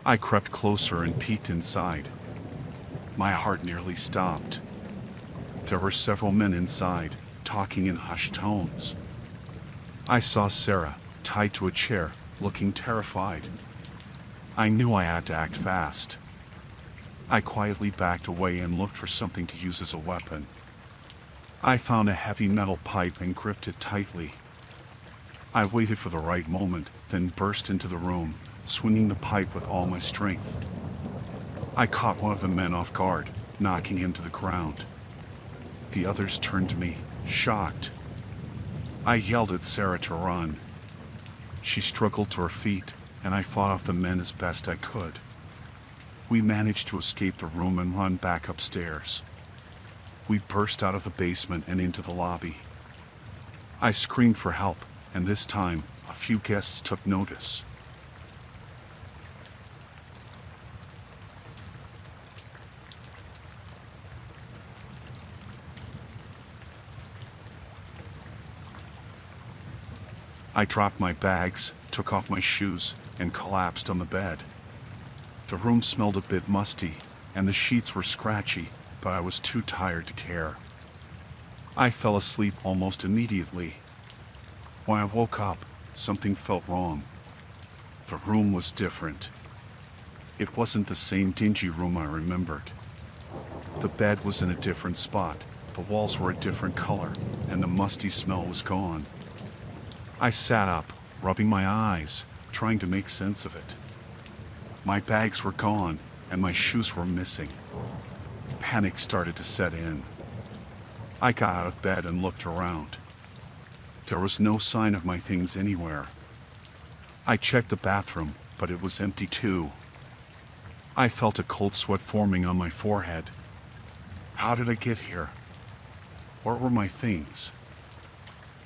I crept closer and peeked inside. My heart nearly stopped. There were several men inside, talking in hushed tones. I saw Sarah, tied to a chair, looking terrified. I knew I had to act fast. I quietly backed away and looked for something to use as a weapon. I found a heavy metal pipe and gripped it tightly. I waited for the right moment, then burst into the room, swinging the pipe with all my strength. I caught one of the men off guard, knocking him to the ground. The others turned to me, shocked. I yelled at Sarah to run. She struggled to her feet, and I fought off the men as best I could. We managed to escape the room and run back upstairs. We burst out of the basement and into the lobby. I screamed for help, and this time, a few guests took notice. I dropped my bags, took off my shoes, and collapsed on the bed. The room smelled a bit musty, and the sheets were scratchy, but I was too tired to care. I fell asleep almost immediately. When I woke up, something felt wrong. The room was different. It wasn't the same dingy room I remembered. The bed was in a different spot, the walls were a different color, and the musty smell was gone. I sat up, rubbing my eyes, trying to make sense of it. My bags were gone, and my shoes were missing. Panic started to set in. I got out of bed and looked around. There was no sign of my things anywhere. I checked the bathroom, but it was empty too. I felt a cold sweat forming on my forehead. How did I get here? Where were my things?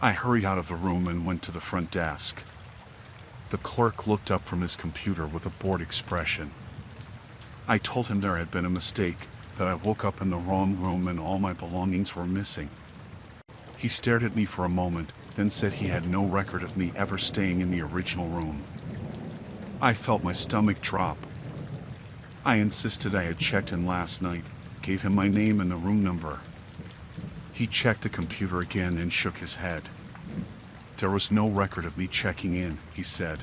I hurried out of the room and went to the front desk. The clerk looked up from his computer with a bored expression. I told him there had been a mistake, that I woke up in the wrong room and all my belongings were missing. He stared at me for a moment, then said he had no record of me ever staying in the original room. I felt my stomach drop. I insisted I had checked in last night, gave him my name and the room number. He checked the computer again and shook his head. There was no record of me checking in, he said.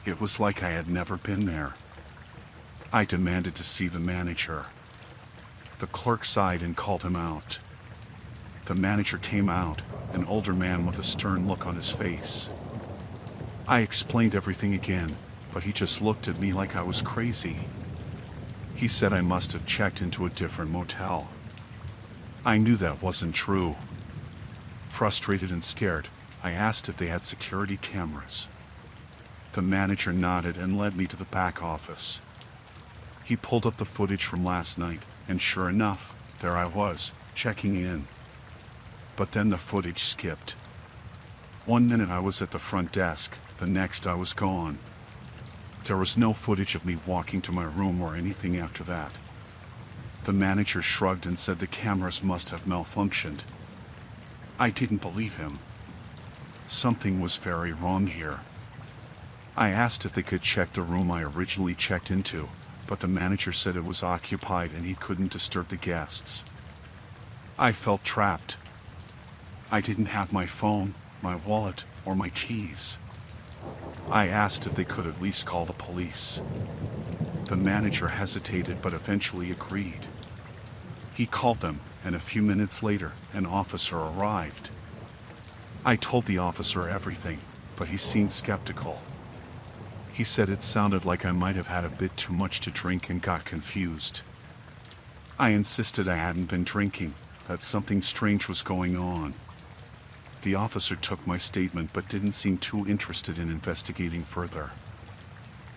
It was like I had never been there. I demanded to see the manager. The clerk sighed and called him out. The manager came out, an older man with a stern look on his face. I explained everything again, but he just looked at me like I was crazy. He said I must have checked into a different motel. I knew that wasn't true. Frustrated and scared, I asked if they had security cameras. The manager nodded and led me to the back office. He pulled up the footage from last night, and sure enough, there I was, checking in. But then the footage skipped. 1 minute I was at the front desk, the next I was gone. There was no footage of me walking to my room or anything after that. The manager shrugged and said the cameras must have malfunctioned. I didn't believe him. Something was very wrong here. I asked if they could check the room I originally checked into, but the manager said it was occupied and he couldn't disturb the guests. I felt trapped. I didn't have my phone, my wallet, or my keys. I asked if they could at least call the police. The manager hesitated but eventually agreed. He called them, and a few minutes later, an officer arrived. I told the officer everything, but he seemed skeptical. He said it sounded like I might have had a bit too much to drink and got confused. I insisted I hadn't been drinking, that something strange was going on. The officer took my statement but didn't seem too interested in investigating further.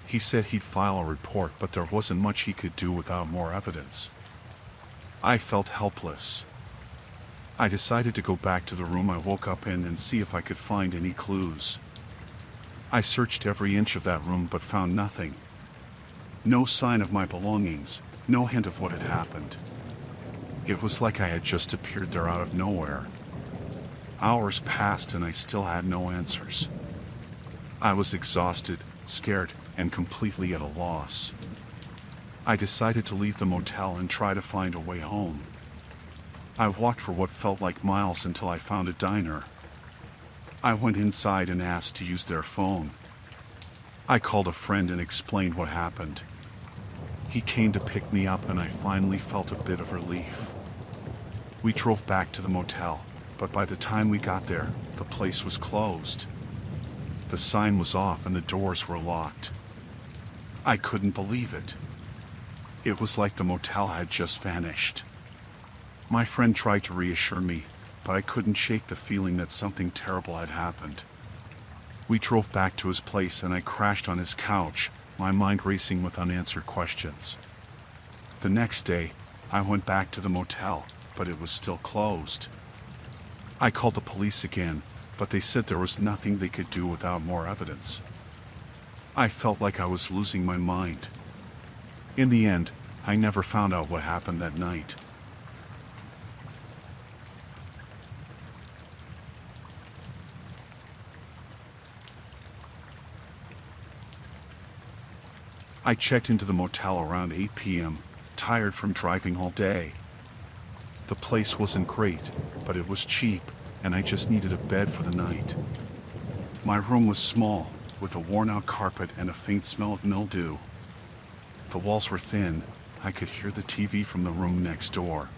He said he'd file a report, but there wasn't much he could do without more evidence. I felt helpless. I decided to go back to the room I woke up in and see if I could find any clues. I searched every inch of that room but found nothing. No sign of my belongings, no hint of what had happened. It was like I had just appeared there out of nowhere. Hours passed and I still had no answers. I was exhausted, scared, and completely at a loss. I decided to leave the motel and try to find a way home. I walked for what felt like miles until I found a diner. I went inside and asked to use their phone. I called a friend and explained what happened. He came to pick me up and I finally felt a bit of relief. We drove back to the motel, but by the time we got there, the place was closed. The sign was off and the doors were locked. I couldn't believe it. It was like the motel had just vanished. My friend tried to reassure me, but I couldn't shake the feeling that something terrible had happened. We drove back to his place and I crashed on his couch, my mind racing with unanswered questions. The next day, I went back to the motel, but it was still closed. I called the police again, but they said there was nothing they could do without more evidence. I felt like I was losing my mind. In the end, I never found out what happened that night. I checked into the motel around 8 p.m., tired from driving all day. The place wasn't great, but it was cheap, and I just needed a bed for the night. My room was small, with a worn-out carpet and a faint smell of mildew. The walls were thin. I could hear the TV from the room next door.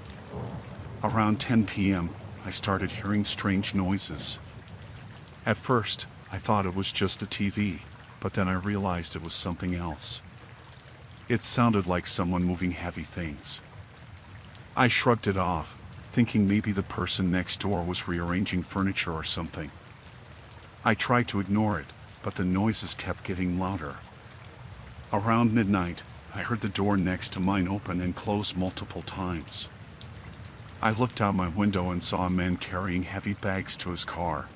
Around 10 p.m., I started hearing strange noises. At first, I thought it was just the TV, but then I realized it was something else. It sounded like someone moving heavy things. I shrugged it off, thinking maybe the person next door was rearranging furniture or something. I tried to ignore it, but the noises kept getting louder. Around midnight, I heard the door next to mine open and close multiple times. I looked out my window and saw a man carrying heavy bags to his car.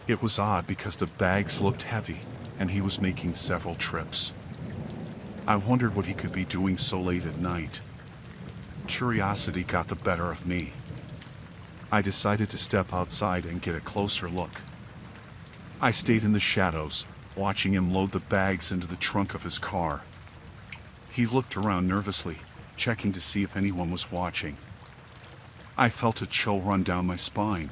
It was odd because the bags looked heavy, and he was making several trips. I wondered what he could be doing so late at night. Curiosity got the better of me. I decided to step outside and get a closer look. I stayed in the shadows, watching him load the bags into the trunk of his car. He looked around nervously, checking to see if anyone was watching. I felt a chill run down my spine.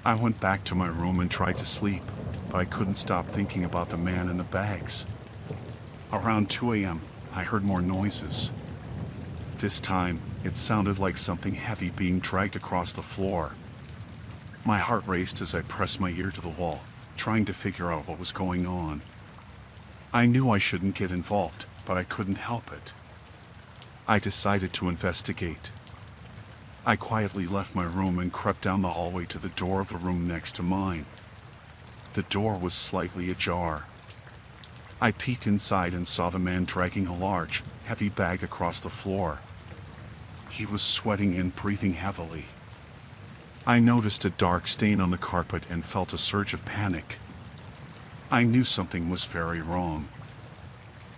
I went back to my room and tried to sleep, but I couldn't stop thinking about the man and the bags. Around 2 a.m., I heard more noises. This time, it sounded like something heavy being dragged across the floor. My heart raced as I pressed my ear to the wall, trying to figure out what was going on. I knew I shouldn't get involved, but I couldn't help it. I decided to investigate. I quietly left my room and crept down the hallway to the door of the room next to mine. The door was slightly ajar. I peeked inside and saw the man dragging a large, heavy bag across the floor. He was sweating and breathing heavily. I noticed a dark stain on the carpet and felt a surge of panic. I knew something was very wrong.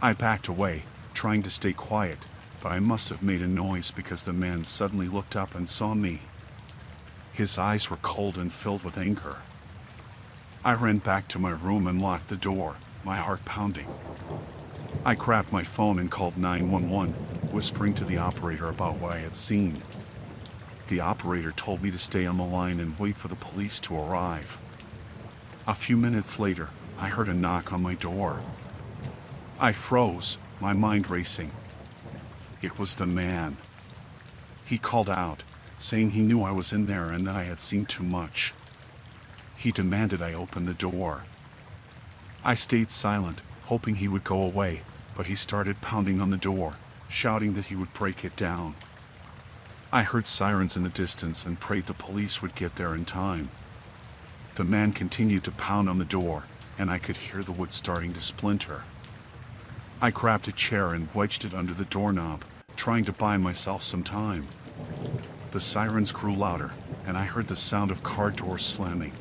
I backed away, trying to stay quiet, but I must have made a noise because the man suddenly looked up and saw me. His eyes were cold and filled with anger. I ran back to my room and locked the door, my heart pounding. I grabbed my phone and called 911, whispering to the operator about what I had seen. The operator told me to stay on the line and wait for the police to arrive. A few minutes later, I heard a knock on my door. I froze, my mind racing. It was the man. He called out, saying he knew I was in there and that I had seen too much. He demanded I open the door. I stayed silent, hoping he would go away, but he started pounding on the door, shouting that he would break it down. I heard sirens in the distance and prayed the police would get there in time. The man continued to pound on the door, and I could hear the wood starting to splinter. I grabbed a chair and wedged it under the doorknob, trying to buy myself some time. The sirens grew louder, and I heard the sound of car doors slamming.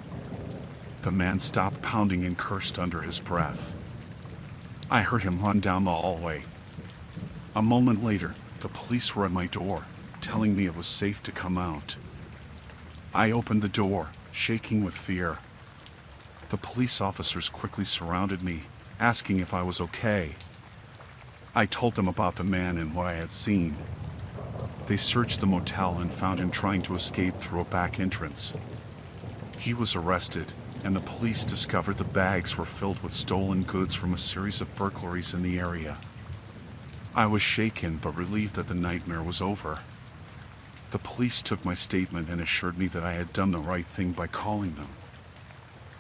The man stopped pounding and cursed under his breath. I heard him run down the hallway. A moment later, the police were at my door, telling me it was safe to come out. I opened the door, shaking with fear. The police officers quickly surrounded me, asking if I was okay. I told them about the man and what I had seen. They searched the motel and found him trying to escape through a back entrance. He was arrested, and the police discovered the bags were filled with stolen goods from a series of burglaries in the area. I was shaken but relieved that the nightmare was over. The police took my statement and assured me that I had done the right thing by calling them.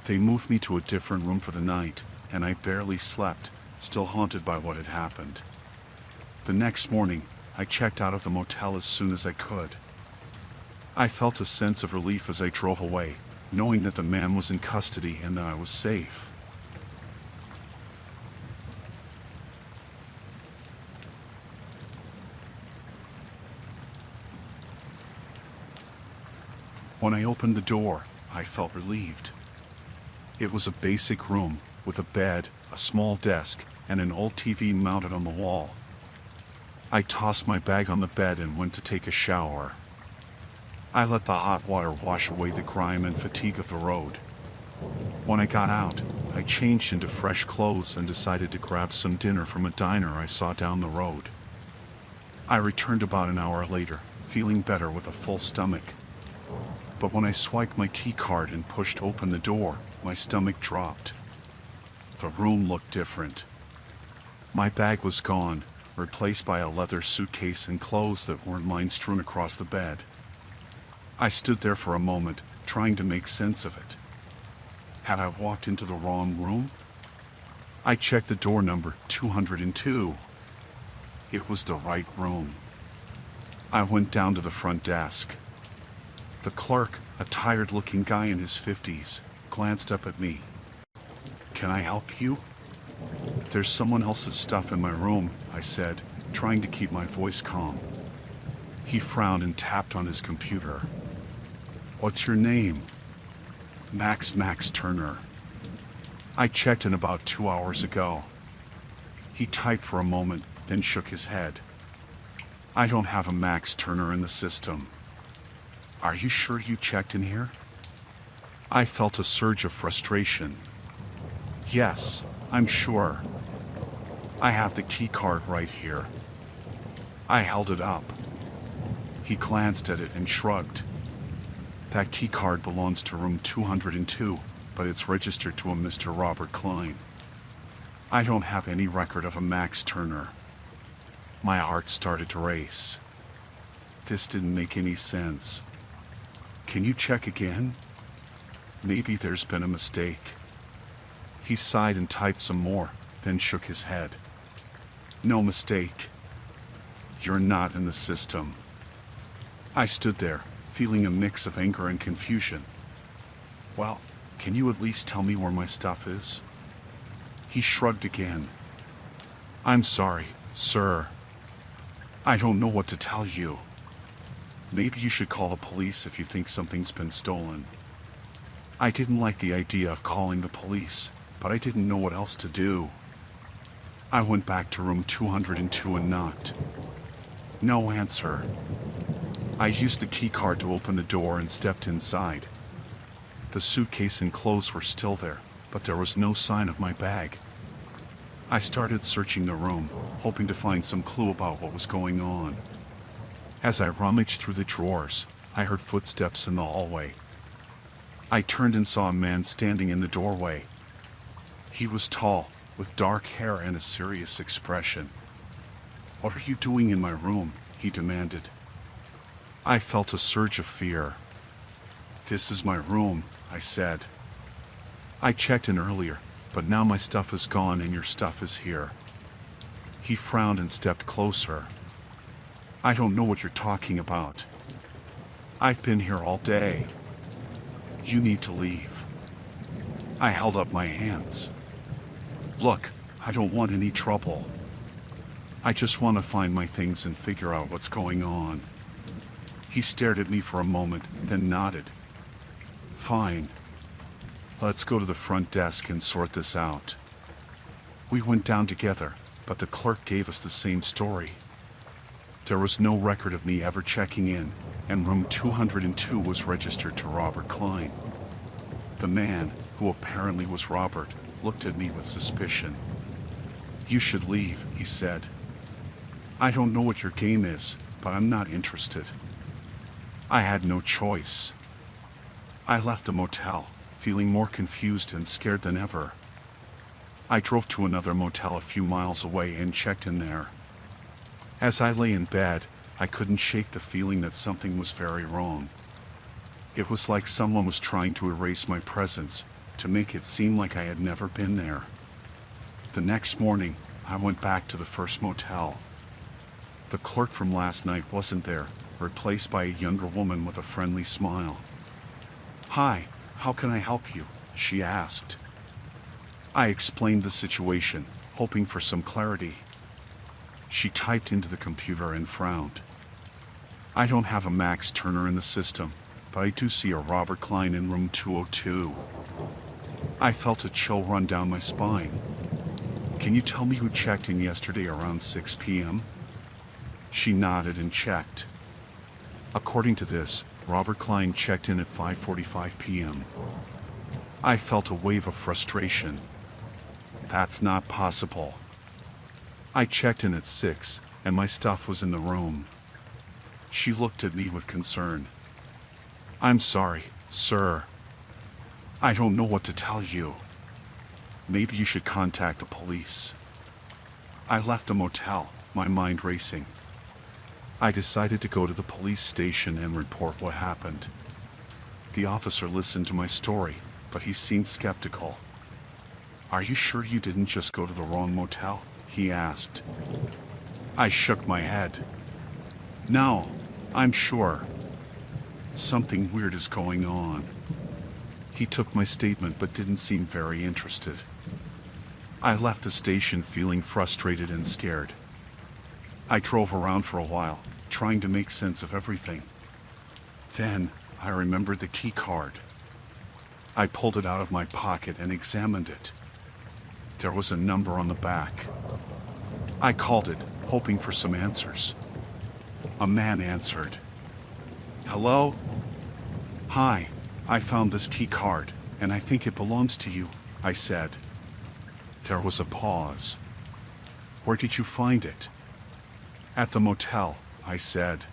They moved me to a different room for the night, and I barely slept, still haunted by what had happened. The next morning, I checked out of the motel as soon as I could. I felt a sense of relief as I drove away, knowing that the man was in custody and that I was safe. When I opened the door, I felt relieved. It was a basic room with a bed, a small desk, and an old TV mounted on the wall. I tossed my bag on the bed and went to take a shower. I let the hot water wash away the grime and fatigue of the road. When I got out, I changed into fresh clothes and decided to grab some dinner from a diner I saw down the road. I returned about an hour later, feeling better with a full stomach. But when I swiped my key card and pushed open the door, my stomach dropped. The room looked different. My bag was gone, replaced by a leather suitcase and clothes that weren't mine strewn across the bed. I stood there for a moment, trying to make sense of it. Had I walked into the wrong room? I checked the door number 202. It was the right room. I went down to the front desk. The clerk, a tired-looking guy in his 50s, glanced up at me. "Can I help you?" "There's someone else's stuff in my room," I said, trying to keep my voice calm. He frowned and tapped on his computer. "What's your name?" Max Turner." "I checked in about 2 hours ago." He typed for a moment, then shook his head. "I don't have a Max Turner in the system." "Are you sure you checked in here?" I felt a surge of frustration. "Yes, I'm sure. I have the key card right here." I held it up. He glanced at it and shrugged. "That key card belongs to room 202, but it's registered to a Mr. Robert Klein. I don't have any record of a Max Turner." My heart started to race. This didn't make any sense. "Can you check again? Maybe there's been a mistake." He sighed and typed some more, then shook his head. "No mistake. You're not in the system." I stood there, feeling a mix of anger and confusion. "Well, can you at least tell me where my stuff is?" He shrugged again. "I'm sorry, sir. I don't know what to tell you. Maybe you should call the police if you think something's been stolen." I didn't like the idea of calling the police, but I didn't know what else to do. I went back to room 202 and knocked. No answer. I used the key card to open the door and stepped inside. The suitcase and clothes were still there, but there was no sign of my bag. I started searching the room, hoping to find some clue about what was going on. As I rummaged through the drawers, I heard footsteps in the hallway. I turned and saw a man standing in the doorway. He was tall, with dark hair and a serious expression. "What are you doing in my room?" he demanded. I felt a surge of fear. "This is my room," I said. "I checked in earlier, but now my stuff is gone and your stuff is here." He frowned and stepped closer. "I don't know what you're talking about. I've been here all day. You need to leave." I held up my hands. "Look, I don't want any trouble. I just want to find my things and figure out what's going on. He stared at me for a moment, then nodded. Fine. Let's go to the front desk and sort this out. We went down together, but the clerk gave us the same story. There was no record of me ever checking in, and room 202 was registered to Robert Klein. The man, who apparently was Robert, looked at me with suspicion. You should leave, he said. I don't know what your game is, but I'm not interested. I had no choice. I left the motel, feeling more confused and scared than ever. I drove to another motel a few miles away and checked in there. As I lay in bed, I couldn't shake the feeling that something was very wrong. It was like someone was trying to erase my presence, to make it seem like I had never been there. The next morning, I went back to the first motel. The clerk from last night wasn't there, replaced by a younger woman with a friendly smile. Hi, how can I help you? She asked. I explained the situation, hoping for some clarity. She typed into the computer and frowned. I don't have a Max Turner in the system, but I do see a Robert Klein in room 202. I felt a chill run down my spine. Can you tell me who checked in yesterday around 6 p.m.? She nodded and checked. According to this, Robert Klein checked in at 5:45 p.m. I felt a wave of frustration. That's not possible. I checked in at 6, and my stuff was in the room. She looked at me with concern. I'm sorry, sir. I don't know what to tell you. Maybe you should contact the police. I left the motel, my mind racing. I decided to go to the police station and report what happened. The officer listened to my story, but he seemed skeptical. Are you sure you didn't just go to the wrong motel? He asked. I shook my head. No, I'm sure. Something weird is going on. He took my statement but didn't seem very interested. I left the station feeling frustrated and scared. I drove around for a while, trying to make sense of everything. Then, I remembered the key card. I pulled it out of my pocket and examined it. There was a number on the back. I called it, hoping for some answers. A man answered. Hello? Hi, I found this key card, and I think it belongs to you, I said. There was a pause. Where did you find it? At the motel, I said.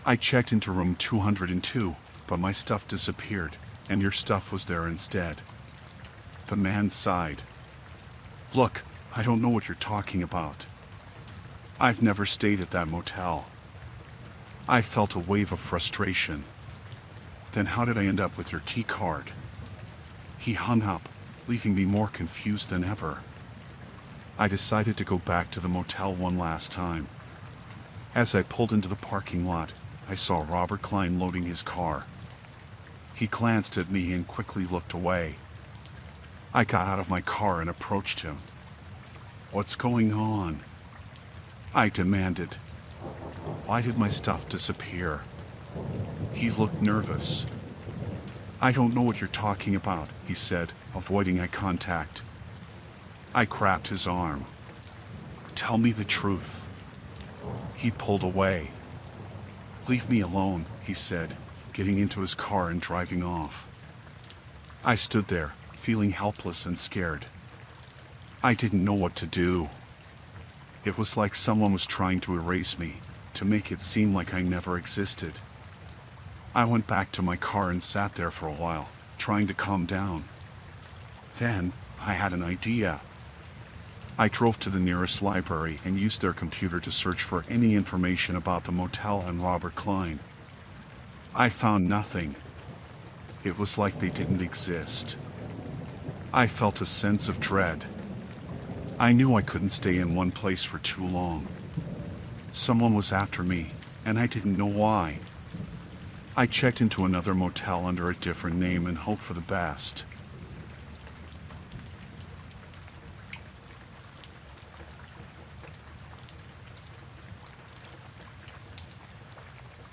I checked into room 202, but my stuff disappeared, and your stuff was there instead. The man sighed. Look, I don't know what you're talking about. I've never stayed at that motel. I felt a wave of frustration. Then how did I end up with your key card? He hung up, leaving me more confused than ever. I decided to go back to the motel one last time. As I pulled into the parking lot, I saw Robert Klein loading his car. He glanced at me and quickly looked away. I got out of my car and approached him. What's going on? I demanded. Why did my stuff disappear? He looked nervous. I don't know what you're talking about, he said, avoiding eye contact. I grabbed his arm. Tell me the truth. He pulled away. Leave me alone, he said, getting into his car and driving off. I stood there, feeling helpless and scared. I didn't know what to do. It was like someone was trying to erase me, to make it seem like I never existed. I went back to my car and sat there for a while, trying to calm down. Then, I had an idea. I drove to the nearest library and used their computer to search for any information about the motel and Robert Klein. I found nothing. It was like they didn't exist. I felt a sense of dread. I knew I couldn't stay in one place for too long. Someone was after me, and I didn't know why. I checked into another motel under a different name and hoped for the best.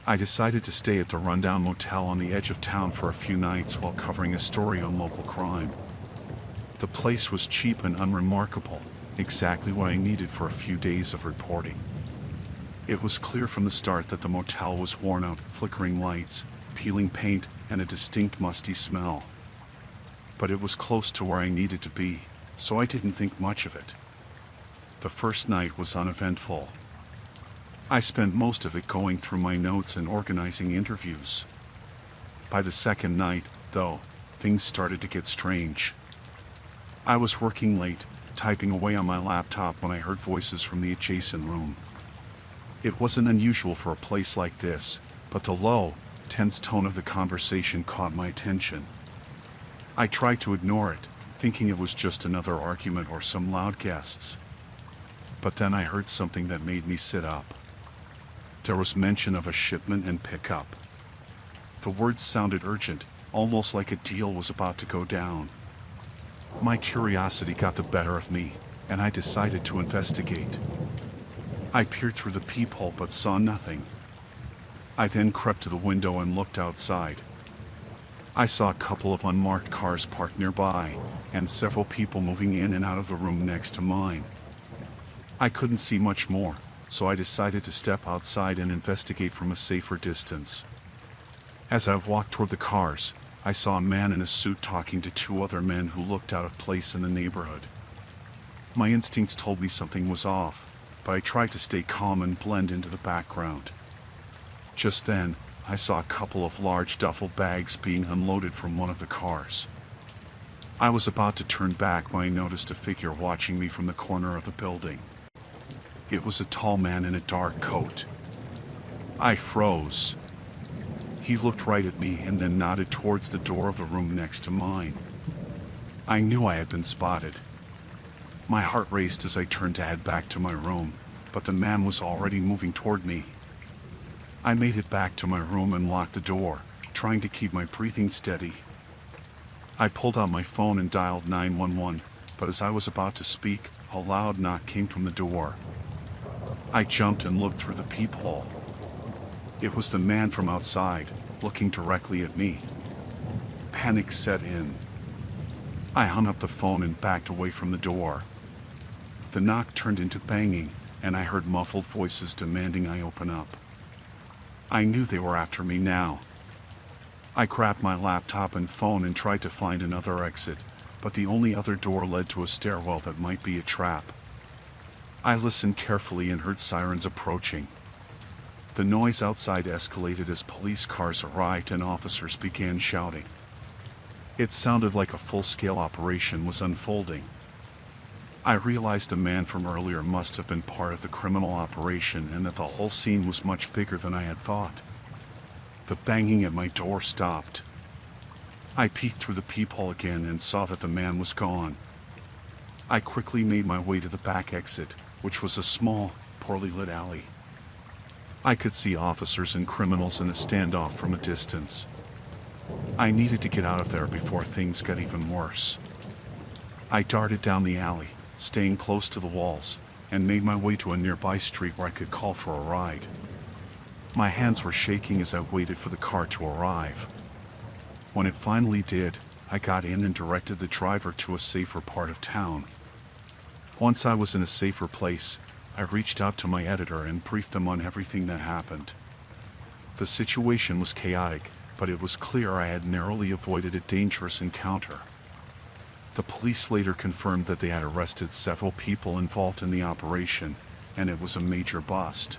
I decided to stay at the rundown motel on the edge of town for a few nights while covering a story on local crime. The place was cheap and unremarkable, exactly what I needed for a few days of reporting. It was clear from the start that the motel was worn out, flickering lights, peeling paint, and a distinct musty smell. But it was close to where I needed to be, so I didn't think much of it. The first night was uneventful. I spent most of it going through my notes and organizing interviews. By the second night, though, things started to get strange. I was working late, typing away on my laptop when I heard voices from the adjacent room. It wasn't unusual for a place like this, but the low, tense tone of the conversation caught my attention. I tried to ignore it, thinking it was just another argument or some loud guests. But then I heard something that made me sit up. There was mention of a shipment and pickup. The words sounded urgent, almost like a deal was about to go down. My curiosity got the better of me, and I decided to investigate. I peered through the peephole but saw nothing. I then crept to the window and looked outside. I saw a couple of unmarked cars parked nearby, and several people moving in and out of the room next to mine. I couldn't see much more, so I decided to step outside and investigate from a safer distance. As I walked toward the cars, I saw a man in a suit talking to two other men who looked out of place in the neighborhood. My instincts told me something was off, but I tried to stay calm and blend into the background. Just then, I saw a couple of large duffel bags being unloaded from one of the cars. I was about to turn back when I noticed a figure watching me from the corner of the building. It was a tall man in a dark coat. I froze. He looked right at me and then nodded towards the door of the room next to mine. I knew I had been spotted. My heart raced as I turned to head back to my room, but the man was already moving toward me. I made it back to my room and locked the door, trying to keep my breathing steady. I pulled out my phone and dialed 911, but as I was about to speak, a loud knock came from the door. I jumped and looked through the peephole. It was the man from outside, looking directly at me. Panic set in. I hung up the phone and backed away from the door. The knock turned into banging, and I heard muffled voices demanding I open up. I knew they were after me now. I grabbed my laptop and phone and tried to find another exit, but the only other door led to a stairwell that might be a trap. I listened carefully and heard sirens approaching. The noise outside escalated as police cars arrived and officers began shouting. It sounded like a full-scale operation was unfolding. I realized the man from earlier must have been part of the criminal operation and that the whole scene was much bigger than I had thought. The banging at my door stopped. I peeked through the peephole again and saw that the man was gone. I quickly made my way to the back exit, which was a small, poorly lit alley. I could see officers and criminals in a standoff from a distance. I needed to get out of there before things got even worse. I darted down the alley, staying close to the walls, and made my way to a nearby street where I could call for a ride. My hands were shaking as I waited for the car to arrive. When it finally did, I got in and directed the driver to a safer part of town. Once I was in a safer place, I reached out to my editor and briefed them on everything that happened. The situation was chaotic, but it was clear I had narrowly avoided a dangerous encounter. The police later confirmed that they had arrested several people involved in the operation, and it was a major bust.